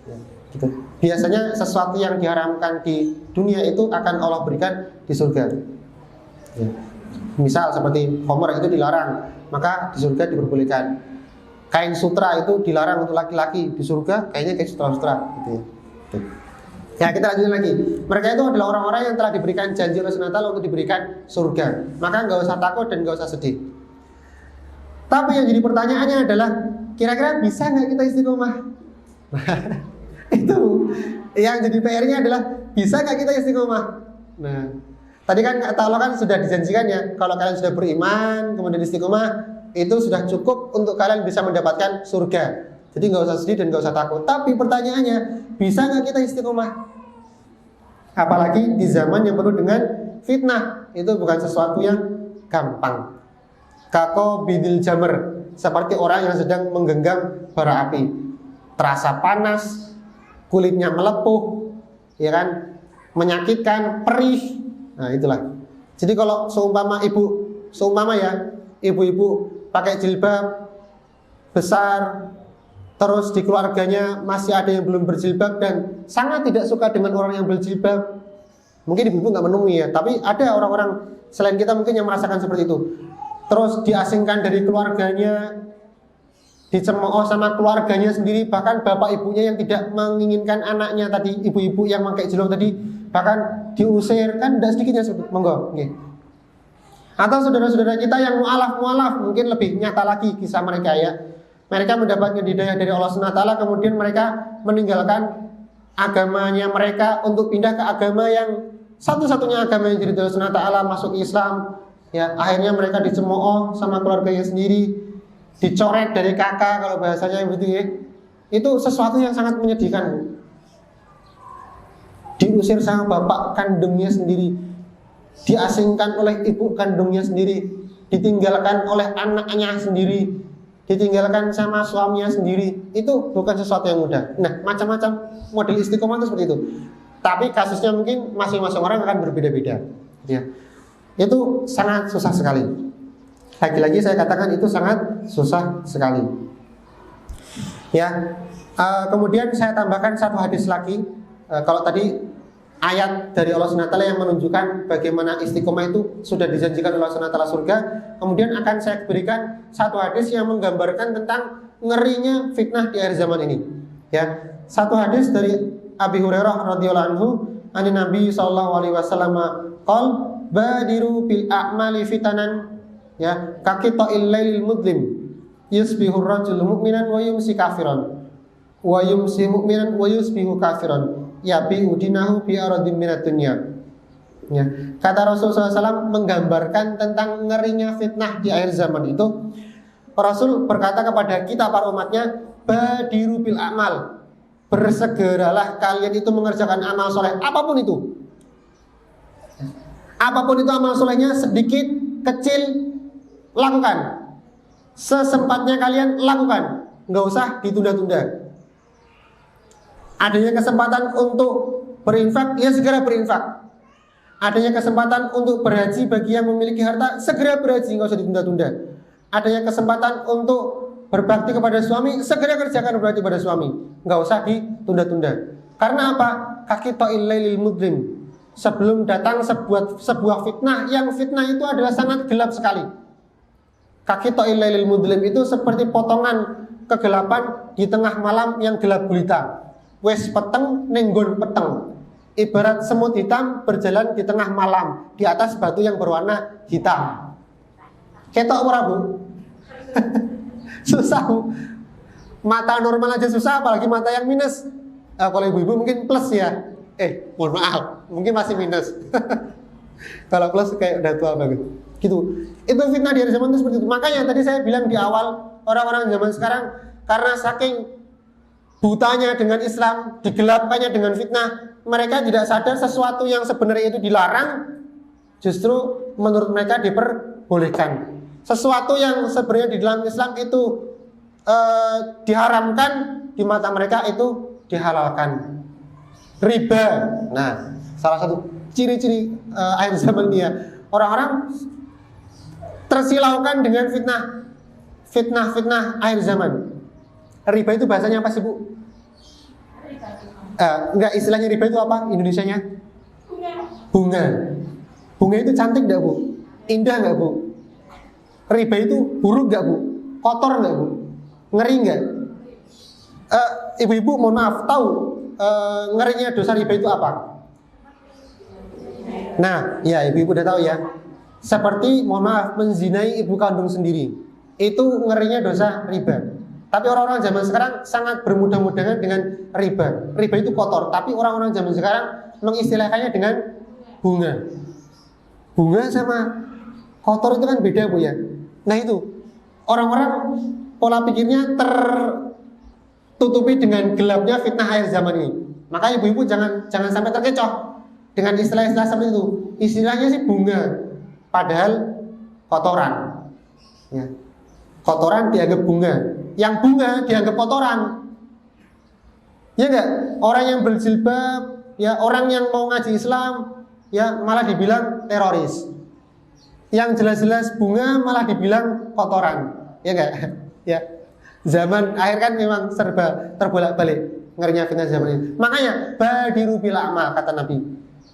Ya, gitu. Biasanya sesuatu yang diharamkan di dunia itu akan Allah berikan di surga. Ya. Misal seperti khomer itu dilarang, maka di surga diperbolehkan. Kain sutra itu dilarang untuk laki-laki, di surga kayaknya kain sutra-sutra gitu ya. Ya, kita lanjutkan lagi. Mereka itu adalah orang-orang yang telah diberikan janji oleh Allah untuk diberikan surga. Maka nggak usah takut dan nggak usah sedih. Tapi yang jadi pertanyaannya adalah, kira-kira bisa nggak kita istiqomah? Itu yang jadi PR-nya adalah, bisa nggak kita istiqomah? Nah, Tadi kan kata Allah kan sudah dijanjikan ya, kalau kalian sudah beriman, kemudian istiqomah, itu sudah cukup untuk kalian bisa mendapatkan surga. Jadi nggak usah sedih dan nggak usah takut. Tapi pertanyaannya, bisa nggak kita istiqomah? Apalagi di zaman yang penuh dengan fitnah, itu bukan sesuatu yang gampang. Kako bidil jamr, seperti orang yang sedang menggenggam bara api, terasa panas, kulitnya melepuh, ya kan, menyakitkan, perih. Nah itulah. Jadi kalau seumpama ya, ibu-ibu pakai jilbab besar, terus di keluarganya masih ada yang belum berjilbab dan sangat tidak suka dengan orang yang berjilbab. Mungkin ibu-ibu nggak menemui ya, tapi ada orang-orang selain kita mungkin yang merasakan seperti itu. Terus diasingkan dari keluarganya, dicemooh sama keluarganya sendiri, bahkan bapak ibunya yang tidak menginginkan anaknya tadi, ibu-ibu yang pakai jilbab tadi, bahkan diusir, kan tidak sedikitnya sebut. Monggo, okay. Atau saudara-saudara kita yang mu'alaf, mungkin lebih nyata lagi kisah mereka ya. Mereka mendapatkan hidayah dari Allah SWT, kemudian mereka meninggalkan agamanya mereka untuk pindah ke agama yang satu-satunya agama yang dari Allah SWT, masuk Islam. Ya, akhirnya mereka dicemooh sama keluarganya sendiri, dicoret dari kakak kalau bahasanya begitu ya. Itu sesuatu yang sangat menyedihkan. Diusir sama bapak kandungnya sendiri, diasingkan oleh ibu kandungnya sendiri, ditinggalkan oleh anaknya sendiri, ditinggalkan sama suaminya sendiri. Itu bukan sesuatu yang mudah. Nah, macam-macam model istiqomah itu seperti itu. Tapi kasusnya mungkin masing-masing orang akan berbeda-beda. Ya. Itu sangat susah sekali. Lagi-lagi saya katakan itu sangat susah sekali. Ya. Kemudian saya tambahkan satu hadis lagi. Kalau tadi ayat dari Allah SWT yang menunjukkan bagaimana istiqomah itu sudah dijanjikan oleh Allah SWT surga. Kemudian akan saya berikan satu hadis yang menggambarkan tentang ngerinya fitnah di akhir zaman ini. Ya, satu hadis dari Abi Hurairah radhiyallahu anhu, ani Nabi sallallahu alaihi wasallam qol badiru bil a'mali fitanan, ya, kaqita'il lailil mudlim yusbihur rajul mu'minan wa yumsi kafiran wa yumsi mu'minan wa yusbihu kafiran ya bi udinahu bi aradim minad dunya. Ya. Kata Rasulullah SAW menggambarkan tentang ngerinya fitnah di akhir zaman itu. Rasul berkata kepada kita para umatnya, badiru bil a'mal, bersegeralah kalian itu mengerjakan amal soleh apapun itu. Apapun itu amal solehnya, sedikit, kecil, lakukan. Sesempatnya kalian lakukan, nggak usah ditunda-tunda. Adanya kesempatan untuk berinfak, ya segera berinfak. Adanya kesempatan untuk berhaji bagi yang memiliki harta, segera berhaji, nggak usah ditunda-tunda. Adanya kesempatan untuk berbakti kepada suami, segera kerjakan berbakti kepada suami, nggak usah ditunda-tunda. Karena apa? Kaqita'il lailil mudlim. Sebelum datang sebuah fitnah, yang fitnah itu adalah sangat gelap sekali. Kaqita'il lailil mudlim itu seperti potongan kegelapan di tengah malam yang gelap gulita. Wes peteng nenggon peteng. Ibarat semut hitam berjalan di tengah malam di atas batu yang berwarna hitam. Ketok ora, Bu? Susah, Bu. Mata normal aja susah, apalagi mata yang minus. Kalau ibu-ibu mungkin plus ya. Mohon maaf, mungkin masih minus. Kalau plus kayak udah tua banget. Gitu. Itu fitnah di hari zaman itu seperti itu. Makanya tadi saya bilang di awal, orang-orang zaman sekarang karena saking butanya dengan Islam, digelapkannya dengan fitnah, mereka tidak sadar sesuatu yang sebenarnya itu dilarang, justru menurut mereka diperbolehkan. Sesuatu yang sebenarnya di dalam Islam itu diharamkan, di mata mereka itu dihalalkan. Riba. Nah, salah satu ciri-ciri akhir zaman ini ya, orang-orang tersilaukan dengan fitnah akhir zaman. Riba itu bahasanya apa sih, Bu? Enggak, istilahnya riba itu apa? Indonesianya? Bunga. Bunga itu cantik enggak, Bu? Indah enggak, Bu? Riba itu buruk enggak, Bu? Kotor enggak, Bu? Ngeri enggak? Ibu-ibu mohon maaf, tahu ngerinya dosa riba itu apa? Nah, ya ibu-ibu udah tahu ya. Seperti mohon maaf menzinai ibu kandung sendiri. Itu ngerinya dosa riba. Tapi orang-orang zaman sekarang sangat bermudah-mudahan dengan riba. Riba itu kotor, tapi orang-orang zaman sekarang mengistilahkannya dengan bunga. Bunga sama kotor itu kan beda Bu ya. Nah itu orang-orang pola pikirnya tertutupi dengan gelapnya fitnah akhir zaman ini. Maka ibu-ibu jangan sampai terkecoh dengan istilah-istilah seperti itu. Istilahnya sih bunga, padahal kotoran. Ya. Kotoran dianggap bunga, yang bunga dianggap kotoran. Ya enggak? Orang yang berjilbab, ya orang yang mau ngaji Islam, ya malah dibilang teroris. Yang jelas-jelas bunga malah dibilang kotoran. Ya enggak? Ya. Zaman akhir kan memang serba terbolak-balik ngerinya fitnah zaman ini. Makanya badiru bil amal kata Nabi.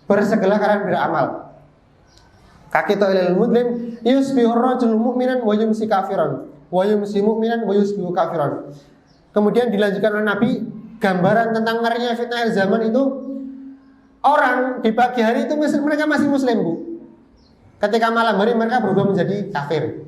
Bersegeralah kalian beramal. Kaki ilal muslim yusbihu rajul mu'minan wa yumsi kafiran wa yumsi mu'minan wa yusbihu kafiran. Kemudian dilanjutkan oleh Nabi gambaran tentang ngerinya fitnah akhir zaman itu, orang di pagi hari itu mereka masih muslim Bu. Ketika malam hari mereka berubah menjadi kafir.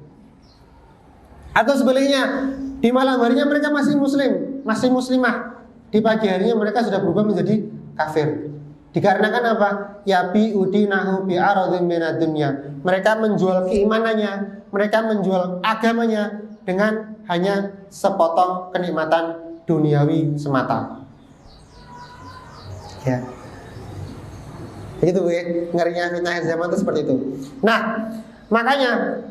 Atau sebaliknya, di malam harinya mereka masih muslim, masih muslimah. Di pagi harinya mereka sudah berubah menjadi kafir. Dikarenakan apa? Ya bi udinahu bi aradhin minad dunya. Mereka menjual keimanannya, mereka menjual agamanya dengan hanya sepotong kenikmatan duniawi semata. Ya. Begitu Bu ya, ngerinya fitnah zaman itu seperti itu. Nah, makanya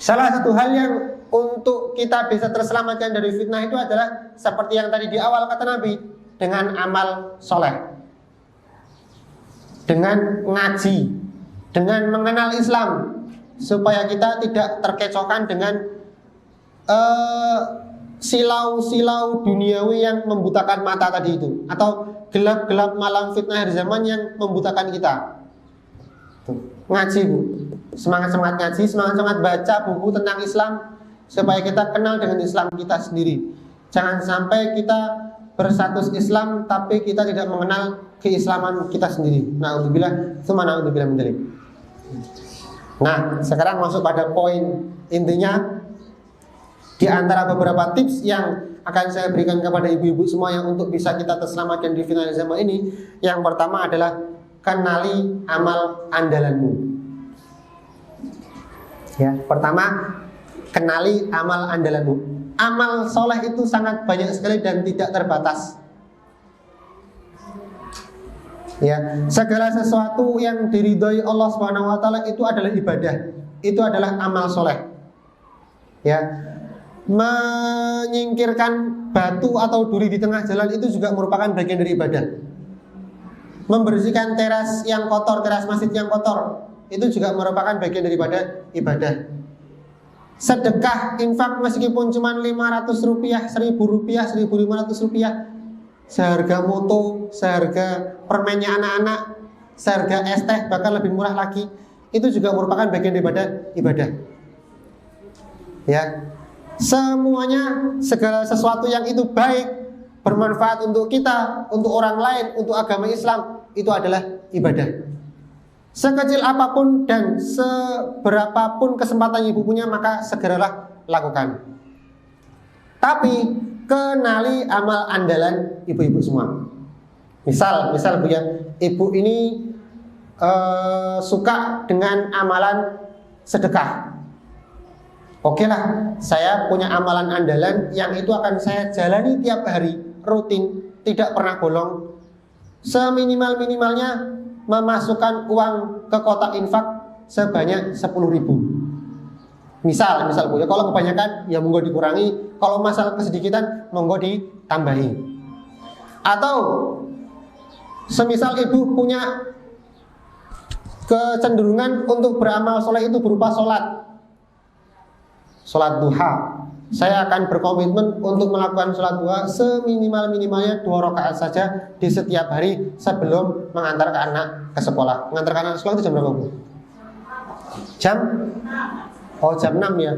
salah satu hal yang untuk kita bisa terselamatkan dari fitnah itu adalah seperti yang tadi di awal kata Nabi, dengan amal soleh, dengan ngaji, dengan mengenal Islam, supaya kita tidak terkecohkan dengan silau-silau duniawi yang membutakan mata tadi itu, atau gelap-gelap malam fitnah akhir zaman yang membutakan kita. Ngaji Bu, semangat-semangat ngaji, semangat-semangat baca buku tentang Islam, supaya kita kenal dengan Islam kita sendiri. Jangan sampai kita berstatus Islam tapi kita tidak mengenal keislaman kita sendiri. Na'udzubillah, tsumma na'udzubillah min dzalik. Nah, sekarang masuk pada poin intinya. Di antara beberapa tips yang akan saya berikan kepada ibu-ibu semua yang untuk bisa kita terselamatkan di final zaman ini, yang pertama adalah kenali amal andalanmu. Ya, pertama kenali amal andalanmu. Amal soleh itu sangat banyak sekali dan tidak terbatas. Ya, segala sesuatu yang diridhoi Allah Subhanahu wa taala itu adalah ibadah. Itu adalah amal soleh. Ya. Menyingkirkan batu atau duri di tengah jalan itu juga merupakan bagian dari ibadah. Membersihkan teras yang kotor, teras masjid yang kotor, itu juga merupakan bagian daripada ibadah. Sedekah, infak meskipun cuma 500 rupiah, 1000 rupiah, 1500 rupiah, seharga moto, seharga permennya anak-anak, seharga es teh, bahkan lebih murah lagi, itu juga merupakan bagian daripada ibadah. Ya, semuanya, segala sesuatu yang itu baik, bermanfaat untuk kita, untuk orang lain, untuk agama Islam, itu adalah ibadah. Sekecil apapun dan seberapapun kesempatan ibu punya, maka segeralah lakukan. Tapi kenali amal andalan ibu-ibu semua. Misal Bu ya, ibu ini suka dengan amalan sedekah. Oke lah, saya punya amalan andalan yang itu akan saya jalani tiap hari, rutin, tidak pernah bolong. Seminimal-minimalnya memasukkan uang ke kotak infak sebanyak 10.000. Misal Bu ya, kalau kebanyakan ya monggo dikurangi, kalau masalah kesedikitan monggo ditambahi. Atau semisal ibu punya kecenderungan untuk beramal soleh itu berupa sholat duha, saya akan berkomitmen untuk melakukan sholat duha seminimal-minimalnya 2 rakaat saja di setiap hari sebelum mengantarkan anak ke sekolah. Mengantarkan anak ke sekolah itu jam berapa Bu? Jam 6 ya.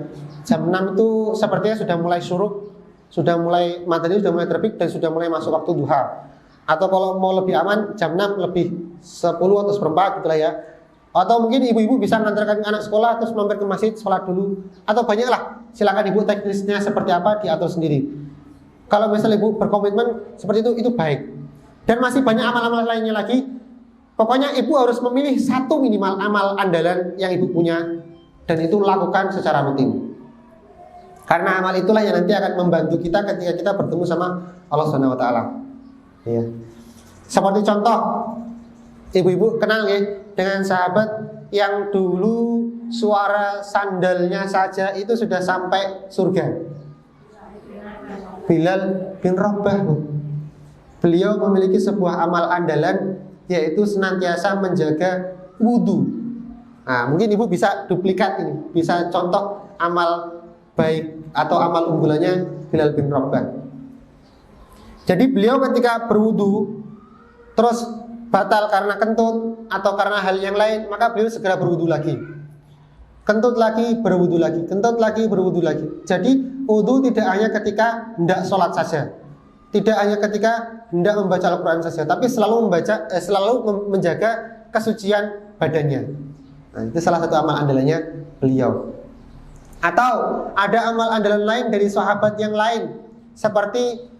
Jam 6 itu sepertinya sudah mulai syuruk, sudah mulai matahari sudah mulai terbit dan sudah mulai masuk waktu duha. Atau kalau mau lebih aman jam 6 lebih 10 atau seperempat gitulah ya. Atau mungkin ibu-ibu bisa mengantarkan anak sekolah terus mampir ke masjid sholat dulu, atau banyaklah, silakan ibu teknisnya seperti apa diatur sendiri. Kalau misalnya ibu berkomitmen seperti itu baik. Dan masih banyak amal-amal lainnya lagi. Pokoknya ibu harus memilih satu minimal amal andalan yang ibu punya, dan itu lakukan secara rutin. Karena amal itulah yang nanti akan membantu kita ketika kita bertemu sama Allah Subhanahu wa taala. Ya. Seperti contoh, ibu-ibu kenal ya dengan sahabat yang dulu suara sandalnya saja itu sudah sampai surga. Bilal bin Rabah. Beliau memiliki sebuah amal andalan, yaitu senantiasa menjaga wudhu. Nah, mungkin ibu bisa duplikat ini, bisa contoh amal baik atau amal unggulannya Bilal bin Rabah. Jadi beliau ketika berwudhu terus batal karena kentut atau karena hal yang lain, maka beliau segera berwudhu lagi. Kentut lagi, berwudhu lagi, kentut lagi, berwudhu lagi. Jadi wudhu tidak hanya ketika hendak sholat saja, tidak hanya ketika hendak membaca Al-Quran saja, tapi selalu menjaga kesucian badannya. Nah, itu salah satu amal andalannya beliau. Atau ada amal andalan lain dari sahabat yang lain, seperti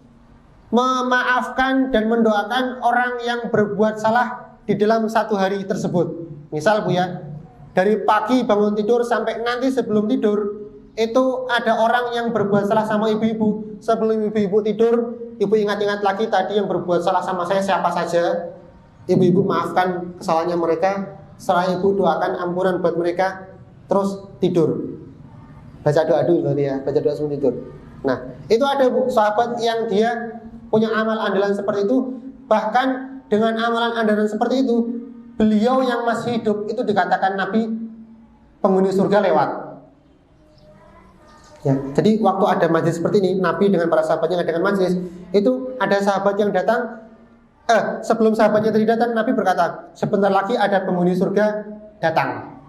memaafkan dan mendoakan orang yang berbuat salah di dalam satu hari tersebut. Misal Bu ya, dari pagi bangun tidur sampai nanti sebelum tidur, itu ada orang yang berbuat salah sama ibu-ibu. Sebelum ibu-ibu tidur, ibu ingat-ingat lagi tadi yang berbuat salah sama saya siapa saja. Ibu-ibu maafkan kesalahannya mereka, setelah ibu doakan ampunan buat mereka, terus tidur. Baca doa dulu ya, baca doa sebelum tidur. Nah, itu ada sahabat yang dia punya amal andalan seperti itu. Bahkan dengan amalan andalan seperti itu, beliau yang masih hidup itu dikatakan Nabi penghuni surga lewat. Ya, jadi waktu ada majlis seperti ini, Nabi dengan para sahabatnya ngadakan majlis, itu ada sahabat yang datang. Sebelum sahabatnya tadi datang, Nabi berkata, sebentar lagi ada penghuni surga datang.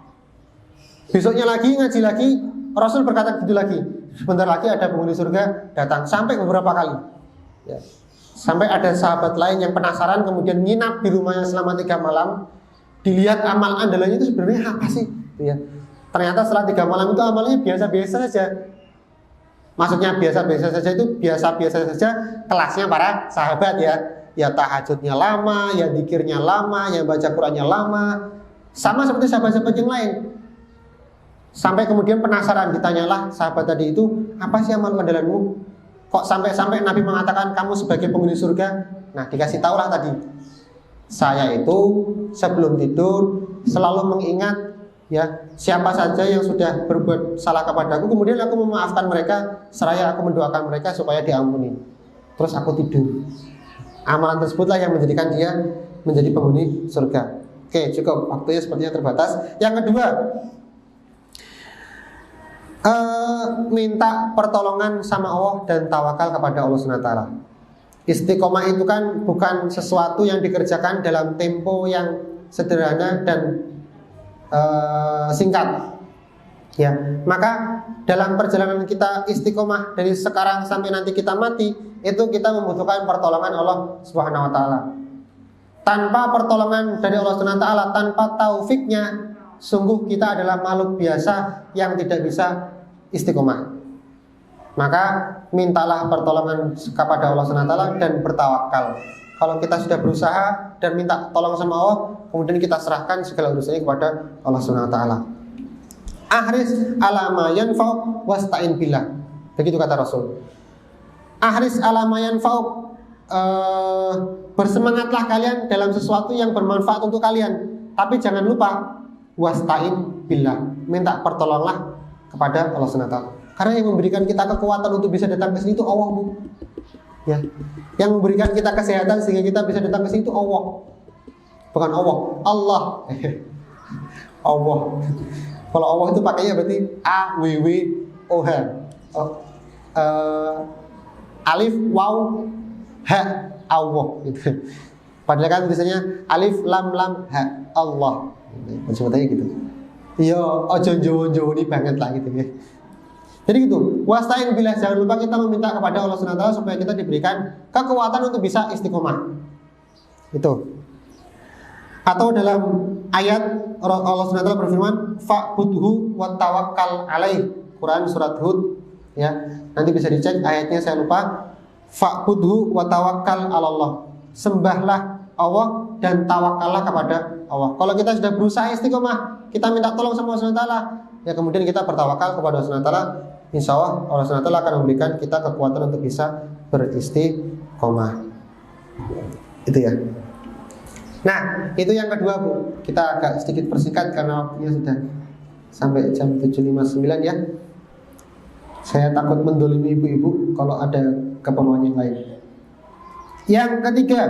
Besoknya lagi ngaji lagi, Rasul berkata gitu lagi, sebentar lagi ada penghuni surga datang, sampai beberapa kali. Ya. Sampai ada sahabat lain yang penasaran, kemudian nginap di rumahnya selama 3 malam. Dilihat amal andalannya itu sebenarnya apa sih? Ya. Ternyata setelah 3 malam itu amalnya biasa-biasa saja. Maksudnya biasa-biasa saja itu biasa-biasa saja kelasnya para sahabat ya. Ya tahajudnya lama, ya zikirnya lama, ya baca Qur'annya lama, sama seperti sahabat-sahabat yang lain. Sampai kemudian penasaran, ditanyalah sahabat tadi itu, apa sih amal andalanmu? Kok sampai-sampai Nabi mengatakan kamu sebagai penghuni surga? Nah, dikasih tahulah tadi, saya itu sebelum tidur selalu mengingat ya siapa saja yang sudah berbuat salah kepadaku, kemudian aku memaafkan mereka, seraya aku mendoakan mereka supaya diampuni. Terus aku tidur. Amalan tersebutlah yang menjadikan dia menjadi penghuni surga. Oke, cukup, waktunya sepertinya terbatas. Yang kedua, minta pertolongan sama Allah dan tawakal kepada Allah SWT. Istiqomah itu kan bukan sesuatu yang dikerjakan dalam tempo yang sederhana dan singkat. Ya, maka dalam perjalanan kita istiqomah dari sekarang sampai nanti kita mati, itu kita membutuhkan pertolongan Allah Subhanahu wa taala. Tanpa pertolongan dari Allah Subhanahu wa taala, tanpa taufiknya, sungguh kita adalah makhluk biasa yang tidak bisa istiqomah. Maka mintalah pertolongan kepada Allah Subhanahu wa taala dan bertawakal. Kalau kita sudah berusaha dan minta tolong sama Allah, kemudian kita serahkan segala urusannya kepada Allah Subhanahu wa taala. Ahris ala ma yanfa'u wasta'in billah. Begitu kata Rasul. Ahris ala ma yanfa'u, bersemangatlah kalian dalam sesuatu yang bermanfaat untuk kalian, tapi jangan lupa wasta'in billah, minta pertolonglah kepada Allah Subhanahu wa taala. Karena yang memberikan kita kekuatan untuk bisa datang ke sini itu Allah, Bu. Ya. Yang memberikan kita kesehatan sehingga kita bisa datang ke sini itu Allah. Bukan Allah, Allah. Allah. Kalau Allah itu pakainya berarti A W W O H. Alif waw ha Allah gitu. Padahal kan tulisannya alif lam lam ha Allah. Sebetulnya gitu. Iya, ojo jowo-jowo banget lah gitu ya. Jadi gitu. Wasta'in billah, jangan lupa kita meminta kepada Allah Subhanahu wa taala supaya kita diberikan kekuatan untuk bisa istiqomah. Itu. Atau dalam ayat Allah Subhanahu wa taala berfirman, fa'budhu wa tawakkal alaih. Quran surat Hud ya. Nanti bisa dicek ayatnya, saya lupa. Fa'budhu wa tawakkal 'alallah. Sembahlah Allah dan tawakallah kepada Allah. Kalau kita sudah berusaha istiqomah, kita minta tolong sama Allah SWT, ya kemudian kita bertawakal kepada Allah SWT, insya Allah SWT akan memberikan kita kekuatan untuk bisa beristiqomah. Itu ya. Nah, itu yang kedua Bu. Kita agak sedikit persingkat karena waktunya sudah sampai jam 7.59 ya. Saya takut mendolimi ibu-ibu kalau ada keperluan yang lain. Yang ketiga,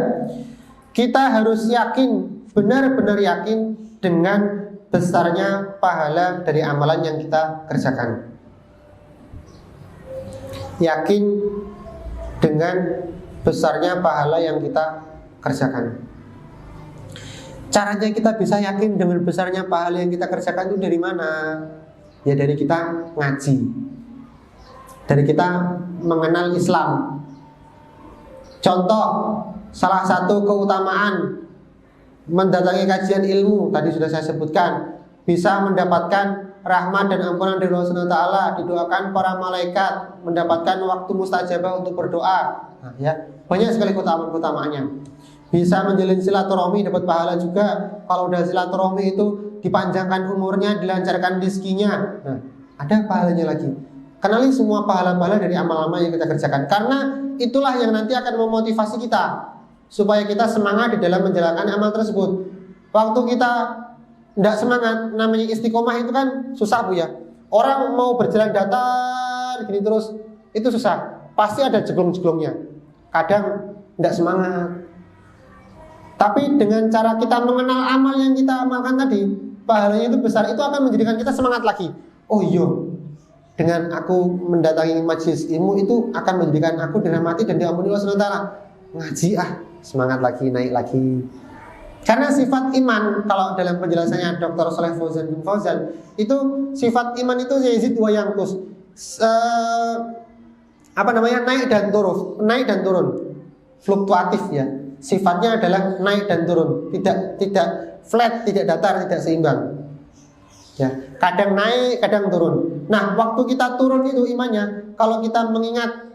kita harus yakin, benar-benar yakin dengan besarnya pahala dari amalan yang kita kerjakan. Yakin dengan besarnya pahala yang kita kerjakan. Caranya kita bisa yakin dengan besarnya pahala yang kita kerjakan itu dari mana? Ya dari kita ngaji, dari kita mengenal Islam. Contoh, salah satu keutamaan mendatangi kajian ilmu, tadi sudah saya sebutkan, bisa mendapatkan rahmat dan ampunan dari Allah SWT, didoakan para malaikat, mendapatkan waktu mustajabah untuk berdoa. Nah, ya, banyak sekali keutamaan-keutamaannya. Bisa menjalin silaturahmi, dapat pahala juga. Kalau udah silaturahmi itu dipanjangkan umurnya, dilancarkan rezekinya. Nah, ada pahalanya lagi. Kenali semua pahala-pahala dari amal-amal yang kita kerjakan, karena itulah yang nanti akan memotivasi kita supaya kita semangat di dalam menjalankan amal tersebut. Waktu kita tidak semangat, namanya istiqomah itu kan susah Bu ya. Orang mau berjalan datar gini terus, itu susah. Pasti ada jeglong-jeglongnya. Kadang tidak semangat. Tapi dengan cara kita mengenal amal yang kita amalkan tadi, pahalanya itu besar, itu akan menjadikan kita semangat lagi. Oh iya, dengan aku mendatangi majelis ilmu itu akan menjadikan aku dirahmati dan diampuni Allah SWT. Ngaji semangat lagi, naik lagi. Karena sifat iman, kalau dalam penjelasannya Dr. Shalih Fauzan bin Fauzan, itu sifat iman itu yazid wa yanqus. Naik dan turun, fluktuatif ya. Sifatnya adalah naik dan turun, tidak flat, tidak datar, tidak seimbang. Ya, kadang naik, kadang turun. Nah, waktu kita turun itu imannya, kalau kita mengingat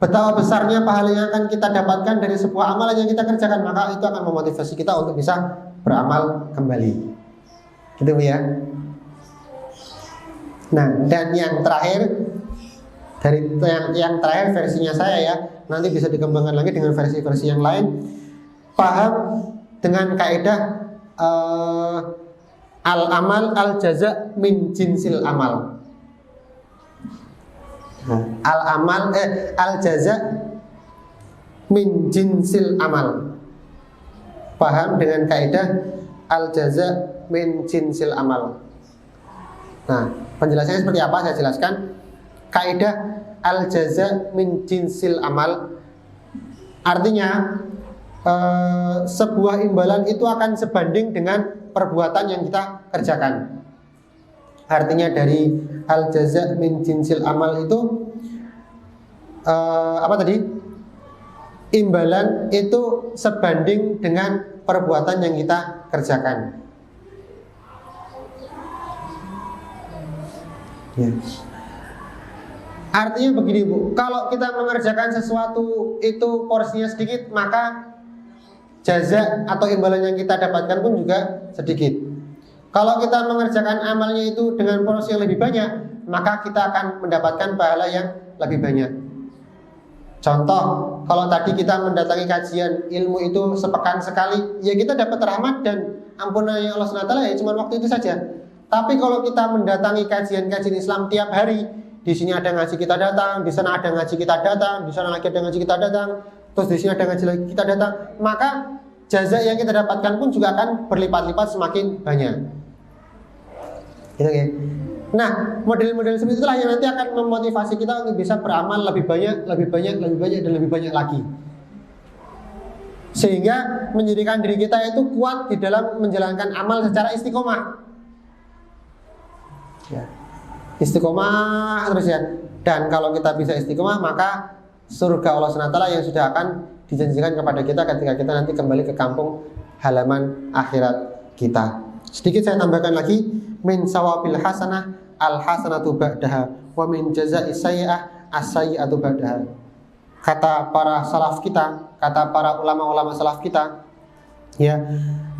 betapa besarnya pahala yang akan kita dapatkan dari sebuah amalan yang kita kerjakan, maka itu akan memotivasi kita untuk bisa beramal kembali. Gitu ya. Nah, dan yang terakhir, dari yang terakhir versinya saya ya, nanti bisa dikembangkan lagi dengan versi-versi yang lain. Paham dengan kaidah al-amal al-jaza min jinsil amal. Al-amal al-jaza min jinsil amal. Paham dengan kaidah al-jaza min jinsil amal. Nah, penjelasannya seperti apa saya jelaskan. Kaidah al-jaza min jinsil amal artinya sebuah imbalan itu akan sebanding dengan perbuatan yang kita kerjakan. Artinya dari al-jaza min jinsil amal itu imbalan itu sebanding dengan perbuatan yang kita kerjakan. Yes. Artinya begini Bu, kalau kita mengerjakan sesuatu itu porsinya sedikit, maka jaza atau imbalan yang kita dapatkan pun juga sedikit. Kalau kita mengerjakan amalnya itu dengan porsi yang lebih banyak, maka kita akan mendapatkan pahala yang lebih banyak. Contoh, kalau tadi kita mendatangi kajian ilmu itu sepekan sekali, ya kita dapat rahmat dan ampunan Allah SWT ya cuma waktu itu saja. Tapi kalau kita mendatangi kajian-kajian Islam tiap hari, di sini ada ngaji kita datang, di sana ada ngaji kita datang, di sana lagi ada ngaji kita datang, terus di sini ada ngaji lagi kita datang, maka jaza yang kita dapatkan pun juga akan berlipat-lipat semakin banyak. Gitu ya. Nah, model-model seperti itulah yang nanti akan memotivasi kita untuk bisa beramal lebih banyak, lebih banyak, lebih banyak, dan lebih banyak lagi. Sehingga menjadikan diri kita itu kuat di dalam menjalankan amal secara istiqomah. Ya. Istiqomah terus ya. Dan kalau kita bisa istiqomah, maka surga Allah SWT yang sudah akan dijanjikan kepada kita ketika kita nanti kembali ke kampung halaman akhirat kita. Sedikit saya tambahkan lagi, min sawabil hasanah al hasanatu ba'daha wa min jazai sayyi'ah as-sayyi'atu ba'daha. Kata para salaf kita, kata para ulama-ulama salaf kita, ya,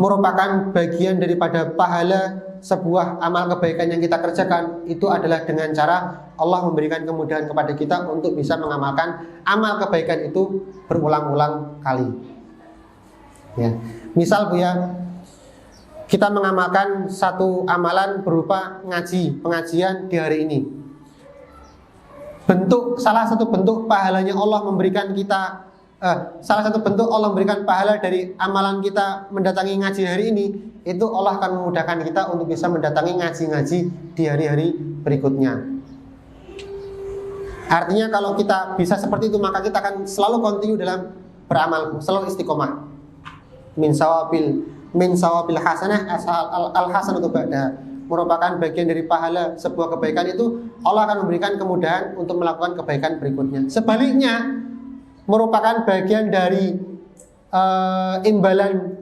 merupakan bagian daripada pahala sebuah amal kebaikan yang kita kerjakan, itu adalah dengan cara Allah memberikan kemudahan kepada kita untuk bisa mengamalkan amal kebaikan itu berulang-ulang kali. Ya, misal Bu ya, kita mengamalkan satu amalan berupa pengajian di hari ini. Salah satu bentuk pahalanya Allah memberikan kita, salah satu bentuk Allah memberikan pahala dari amalan kita mendatangi ngaji hari ini, itu Allah akan memudahkan kita untuk bisa mendatangi ngaji-ngaji di hari-hari berikutnya. Artinya kalau kita bisa seperti itu, maka kita akan selalu continue dalam beramal, selalu istiqomah. Min sawabil hasanah al hasanatu ba'da, merupakan bagian dari pahala sebuah kebaikan itu, Allah akan memberikan kemudahan untuk melakukan kebaikan berikutnya. Sebaliknya, merupakan bagian dari imbalan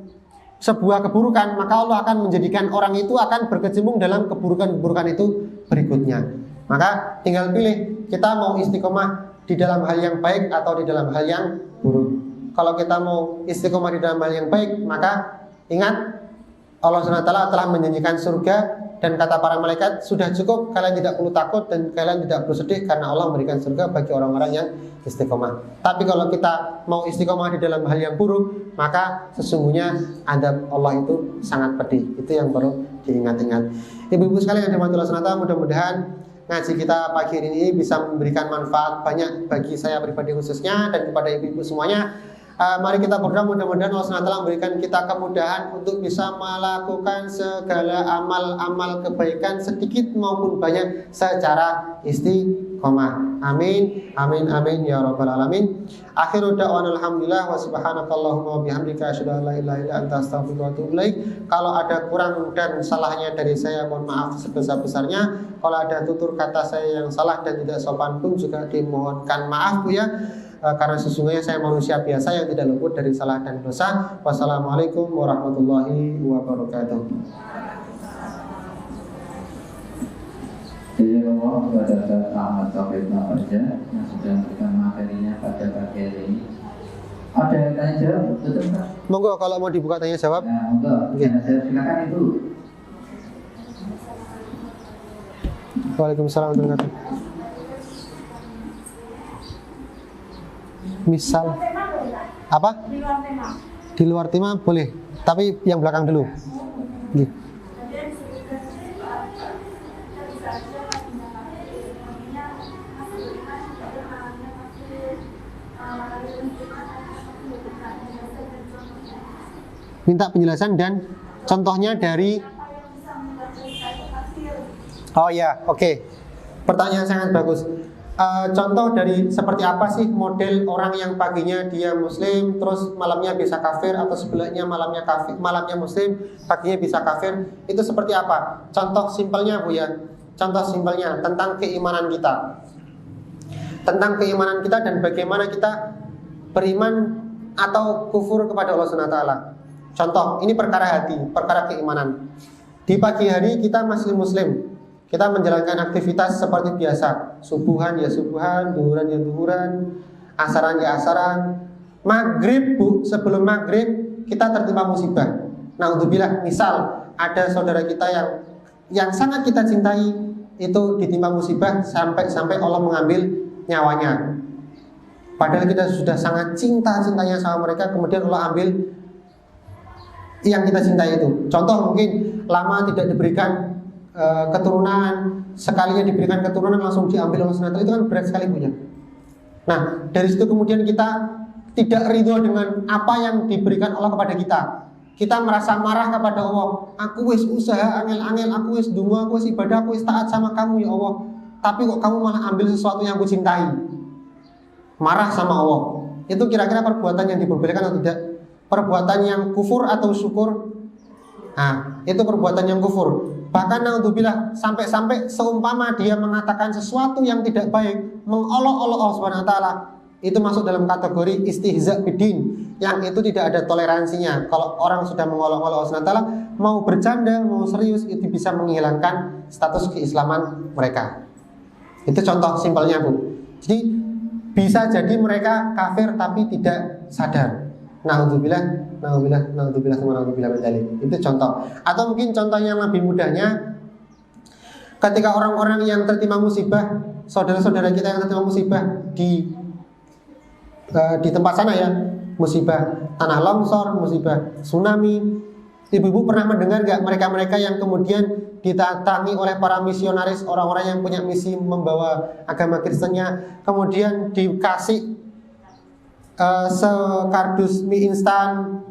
sebuah keburukan, maka Allah akan menjadikan orang itu akan berkecimpung dalam keburukan-keburukan itu berikutnya. Maka tinggal pilih, kita mau istiqomah di dalam hal yang baik atau di dalam hal yang buruk. Kalau kita mau istiqomah di dalam hal yang baik, maka ingat Allah SWT telah menjanjikan surga, dan kata para malaikat, sudah cukup, kalian tidak perlu takut dan kalian tidak perlu sedih, karena Allah memberikan surga bagi orang-orang yang istiqomah. Tapi kalau kita mau istiqomah di dalam hal yang buruk, maka sesungguhnya adab Allah itu sangat pedih. Itu yang perlu diingat-ingat. Ibu-ibu sekalian yang dirahmati Allah SWT, mudah-mudahan ngaji kita pagi ini bisa memberikan manfaat banyak bagi saya pribadi khususnya, dan kepada ibu-ibu semuanya. Mari kita berdoa, mudah-mudahan Allah SWT memberikan kita kemudahan untuk bisa melakukan segala amal-amal kebaikan sedikit maupun banyak secara istiqomah. Amin, amin, amin ya rabbal alamin. Akhiru da'wana alhamdulillah wa subhanakallahumma wa bihamdika asyhadu an la ilaha illa anta astaghfiruka wa atubu ilaik. Kalau ada kurang dan salahnya dari saya, mohon maaf sebesar-besarnya. Kalau ada tutur kata saya yang salah dan tidak sopan pun juga dimohonkan maaf Bu ya. Karena sesungguhnya saya manusia biasa yang tidak luput dari salah dan dosa. Wassalamualaikum warahmatullahi wabarakatuh. Jazakallah kepada Ustaz Ahmad Taufik Nafarja yang sudah memberikan materinya pada pagi hari ini. Ada yang tanya jawab, betul Pak? Monggo kalau mau dibuka tanya jawab. Nah, monggo. Tanya jawab silakan Ibu. Waalaikumsalam warahmatullahi wabarakatuh. Misal apa? Di luar tema boleh, tapi yang belakang dulu. Gitu. Minta penjelasan dan contohnya dari. Oh ya, oke. Pertanyaan sangat bagus. Contoh dari seperti apa sih model orang yang paginya dia muslim terus malamnya bisa kafir, atau sebelahnya malamnya kafir, malamnya muslim paginya bisa kafir, itu seperti apa? Contoh simpelnya Bu ya. Contoh simpelnya tentang keimanan kita. Tentang keimanan kita dan bagaimana kita beriman atau kufur kepada Allah Subhanahu wa taala. Contoh, ini perkara hati, perkara keimanan. Di pagi hari kita masih muslim. Kita menjalankan aktivitas seperti biasa. Subuhan ya subuhan, duhuran ya duhuran, asaran ya asaran. Maghrib Bu, sebelum maghrib kita tertimpa musibah. Naudzubillah, misal ada saudara kita yang sangat kita cintai itu ditimpa musibah sampai Allah mengambil nyawanya. Padahal kita sudah sangat cintanya sama mereka, kemudian Allah ambil yang kita cintai itu. Contoh mungkin lama tidak diberikan keturunan, sekalinya diberikan keturunan langsung diambil oleh Allah, itu kan berat sekali punya. Nah dari situ kemudian kita tidak ridho dengan apa yang diberikan Allah kepada kita. Kita merasa marah kepada Allah. Aku wis usaha angel-angel, aku wis dungo, aku wis ibadah, aku wis taat sama kamu ya Allah, tapi kok kamu malah ambil sesuatu yang aku cintai. Marah sama Allah. Itu kira-kira perbuatan yang diperbolehkan atau tidak? Perbuatan yang kufur atau syukur? Nah, itu perbuatan yang kufur. Bahkan naudzubillah, sampai-sampai seumpama dia mengatakan sesuatu yang tidak baik, mengolok-olok Allah Subhanahu wa taala, itu masuk dalam kategori istihza bidin, yang itu tidak ada toleransinya. Kalau orang sudah mengolok-olok Allah Subhanahu wa taala, mau bercanda, mau serius, itu bisa menghilangkan status keislaman mereka. Itu contoh simpelnya Bu. Jadi bisa jadi mereka kafir tapi tidak sadar. naudzubillah min dzalik. Itu contoh. Atau mungkin contoh yang lebih mudahnya, ketika orang-orang yang tertimpa musibah, saudara-saudara kita yang tertimpa musibah di tempat sana ya, musibah tanah longsor, musibah tsunami. Ibu-ibu pernah mendengar gak mereka-mereka yang kemudian didatangi oleh para misionaris, orang-orang yang punya misi membawa agama Kristennya, kemudian dikasih sekardus mie instan,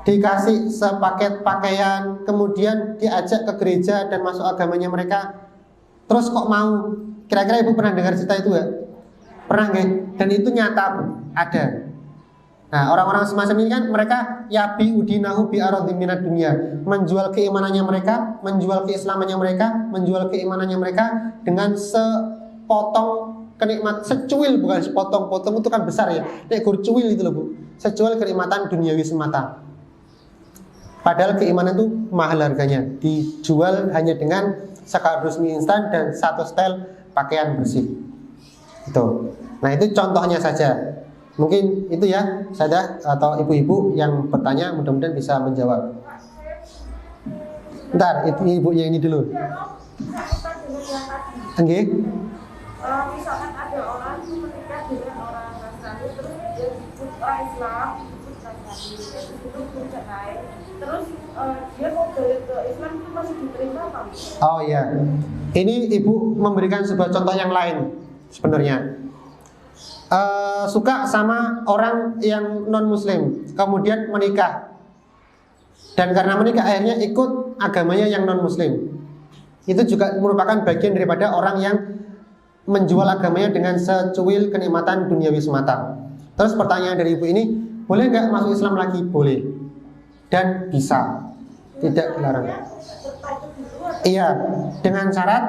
dikasih sepaket pakaian, kemudian diajak ke gereja dan masuk agamanya mereka. Terus kok mau? Kira-kira ibu pernah dengar cerita itu gak? Pernah gak? Dan itu nyata, ada. Nah, orang-orang semacam ini kan mereka yabi udinahu bi aradhim minad dunya, menjual keimanannya mereka, menjual keislamannya mereka, menjual keimanannya mereka dengan sepotong kenikmatan, secuil, bukan sepotong-potong itu kan besar ya. Nek gur cuil itu loh Bu. Secuil kenikmatan duniawi semata. Padahal keimanan itu mahal harganya, dijual hanya dengan sekardus mie instan dan satu setel pakaian bersih. Itu. Nah, itu contohnya saja. Mungkin itu ya, saya atau ibu-ibu yang bertanya mudah-mudahan bisa menjawab. Bentar, itu ibunya ini dulu. Oke. Misalkan ada orang menikah dengan orang Nasrani, terus dia ikut orang Islam, ikut Nasrani, ikut cerai, terus dia mau balik ke Islam itu masih diterima apa? Oh iya, ini ibu memberikan sebuah contoh yang lain sebenarnya. Suka sama orang yang non muslim, kemudian menikah, dan karena menikah akhirnya ikut agamanya yang non muslim. Itu juga merupakan bagian daripada orang yang menjual agamanya dengan secuil kenikmatan duniawi semata. Terus pertanyaan dari ibu ini, boleh nggak masuk Islam lagi? Boleh, dan bisa, tidak dilarang. Iya, dengan syarat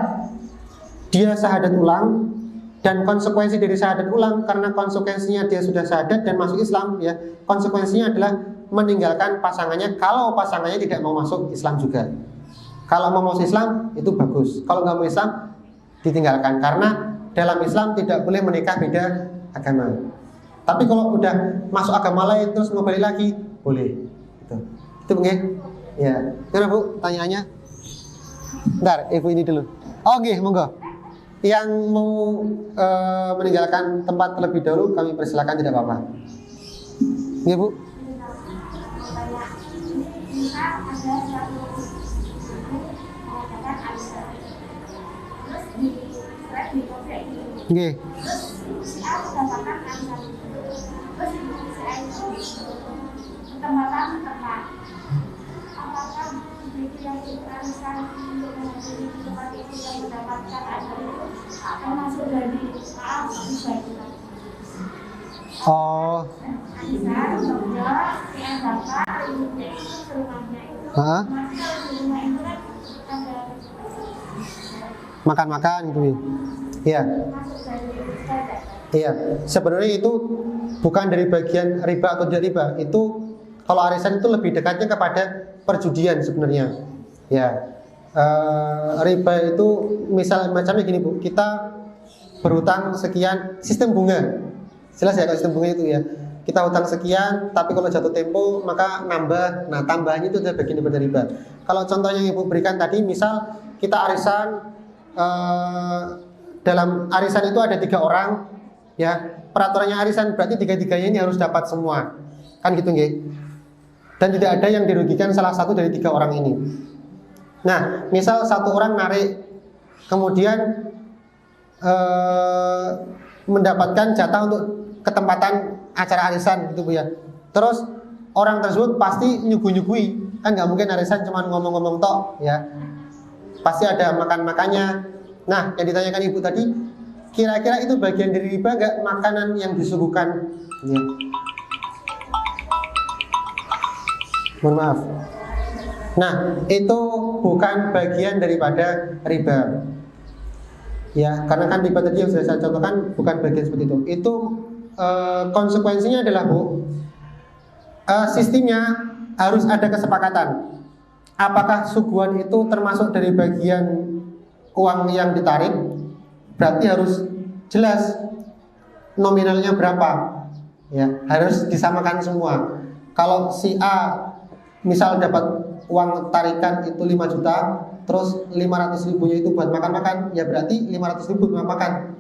dia syahadat ulang. Dan konsekuensi dari syahadat ulang, karena konsekuensinya dia sudah syahadat dan masuk Islam ya, konsekuensinya adalah meninggalkan pasangannya kalau pasangannya tidak mau masuk Islam juga. Kalau mau masuk Islam itu bagus, kalau nggak mau Islam ditinggalkan, karena dalam Islam tidak boleh menikah beda agama. Tapi kalau udah masuk agama lain terus mau balik lagi boleh. Itu mungkin ya. Gimana Bu pertanyaannya? Bentar, ibu ini dulu. Oke, monggo. Yang mau meninggalkan tempat terlebih dahulu kami persilakan, tidak apa-apa. Ya Bu. Oke. Oh. Hah? Makan-makan gitu ya. Iya. Iya, sebenarnya itu bukan dari bagian riba atau tidak riba. Itu kalau arisan itu lebih dekatnya kepada perjudian sebenarnya. Ya, riba itu misal macamnya gini Bu, kita berhutang sekian, sistem bunga. Jelas ya kalau sistem bunga itu ya. Kita hutang sekian, tapi kalau jatuh tempo maka nambah. Nah, tambahannya itu adalah bagian daripada riba. Kalau contoh yang Ibu berikan tadi, misal kita arisan, dalam arisan itu ada 3 orang. Ya, peraturannya arisan berarti 3-3-nya ini harus dapat semua, kan gitu nggih? Dan tidak ada yang dirugikan salah satu dari 3 orang ini. Nah, misal satu orang narik, kemudian mendapatkan jatah untuk ketempatan acara arisan gitu Bu ya. Terus orang tersebut pasti nyuguh-nyuguhi, kan nggak mungkin arisan cuma ngomong-ngomong tok ya. Pasti ada makan-makannya. Nah, yang ditanyakan Ibu tadi, kira-kira itu bagian dari riba gak makanan yang disuguhkan? Ya. Mohon maaf. Nah, itu bukan bagian daripada riba. Ya, karena kan riba tadi yang sudah saya contohkan bukan bagian seperti itu. Itu konsekuensinya adalah Bu, sistemnya harus ada kesepakatan. Apakah suguhan itu termasuk dari bagian uang yang ditarik? Berarti harus jelas nominalnya berapa, ya harus disamakan semua. Kalau si A misal dapat uang tarikan itu 5 juta, terus 500 ribunya itu buat makan-makan, ya berarti 500 ribu buat makan,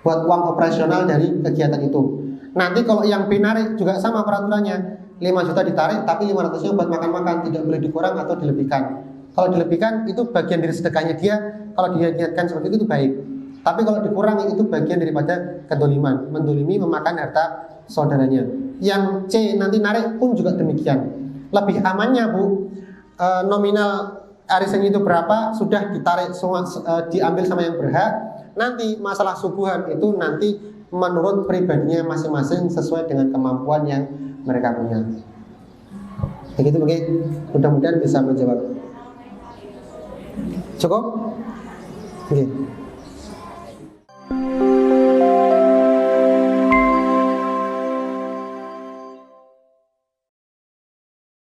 buat uang operasional dari kegiatan itu. Nanti kalau yang B narik juga sama peraturannya, 5 juta ditarik tapi 500-nya buat makan-makan, tidak boleh dikurang atau dilebihkan. Kalau dilebihkan itu bagian dari sedekahnya dia, kalau dia niatkan seperti itu baik. Tapi kalau dikurangi itu bagian daripada kedoliman, mendolimi, memakan harta saudaranya. Yang C nanti narik pun juga demikian. Lebih amannya Bu, nominal arisan itu berapa sudah ditarik semua, diambil sama yang berhak. Nanti masalah suguhan itu nanti menurut pribadinya masing-masing sesuai dengan kemampuan yang mereka punya. Begitu oke. Mudah-mudahan bisa menjawab. Cukup? Oke.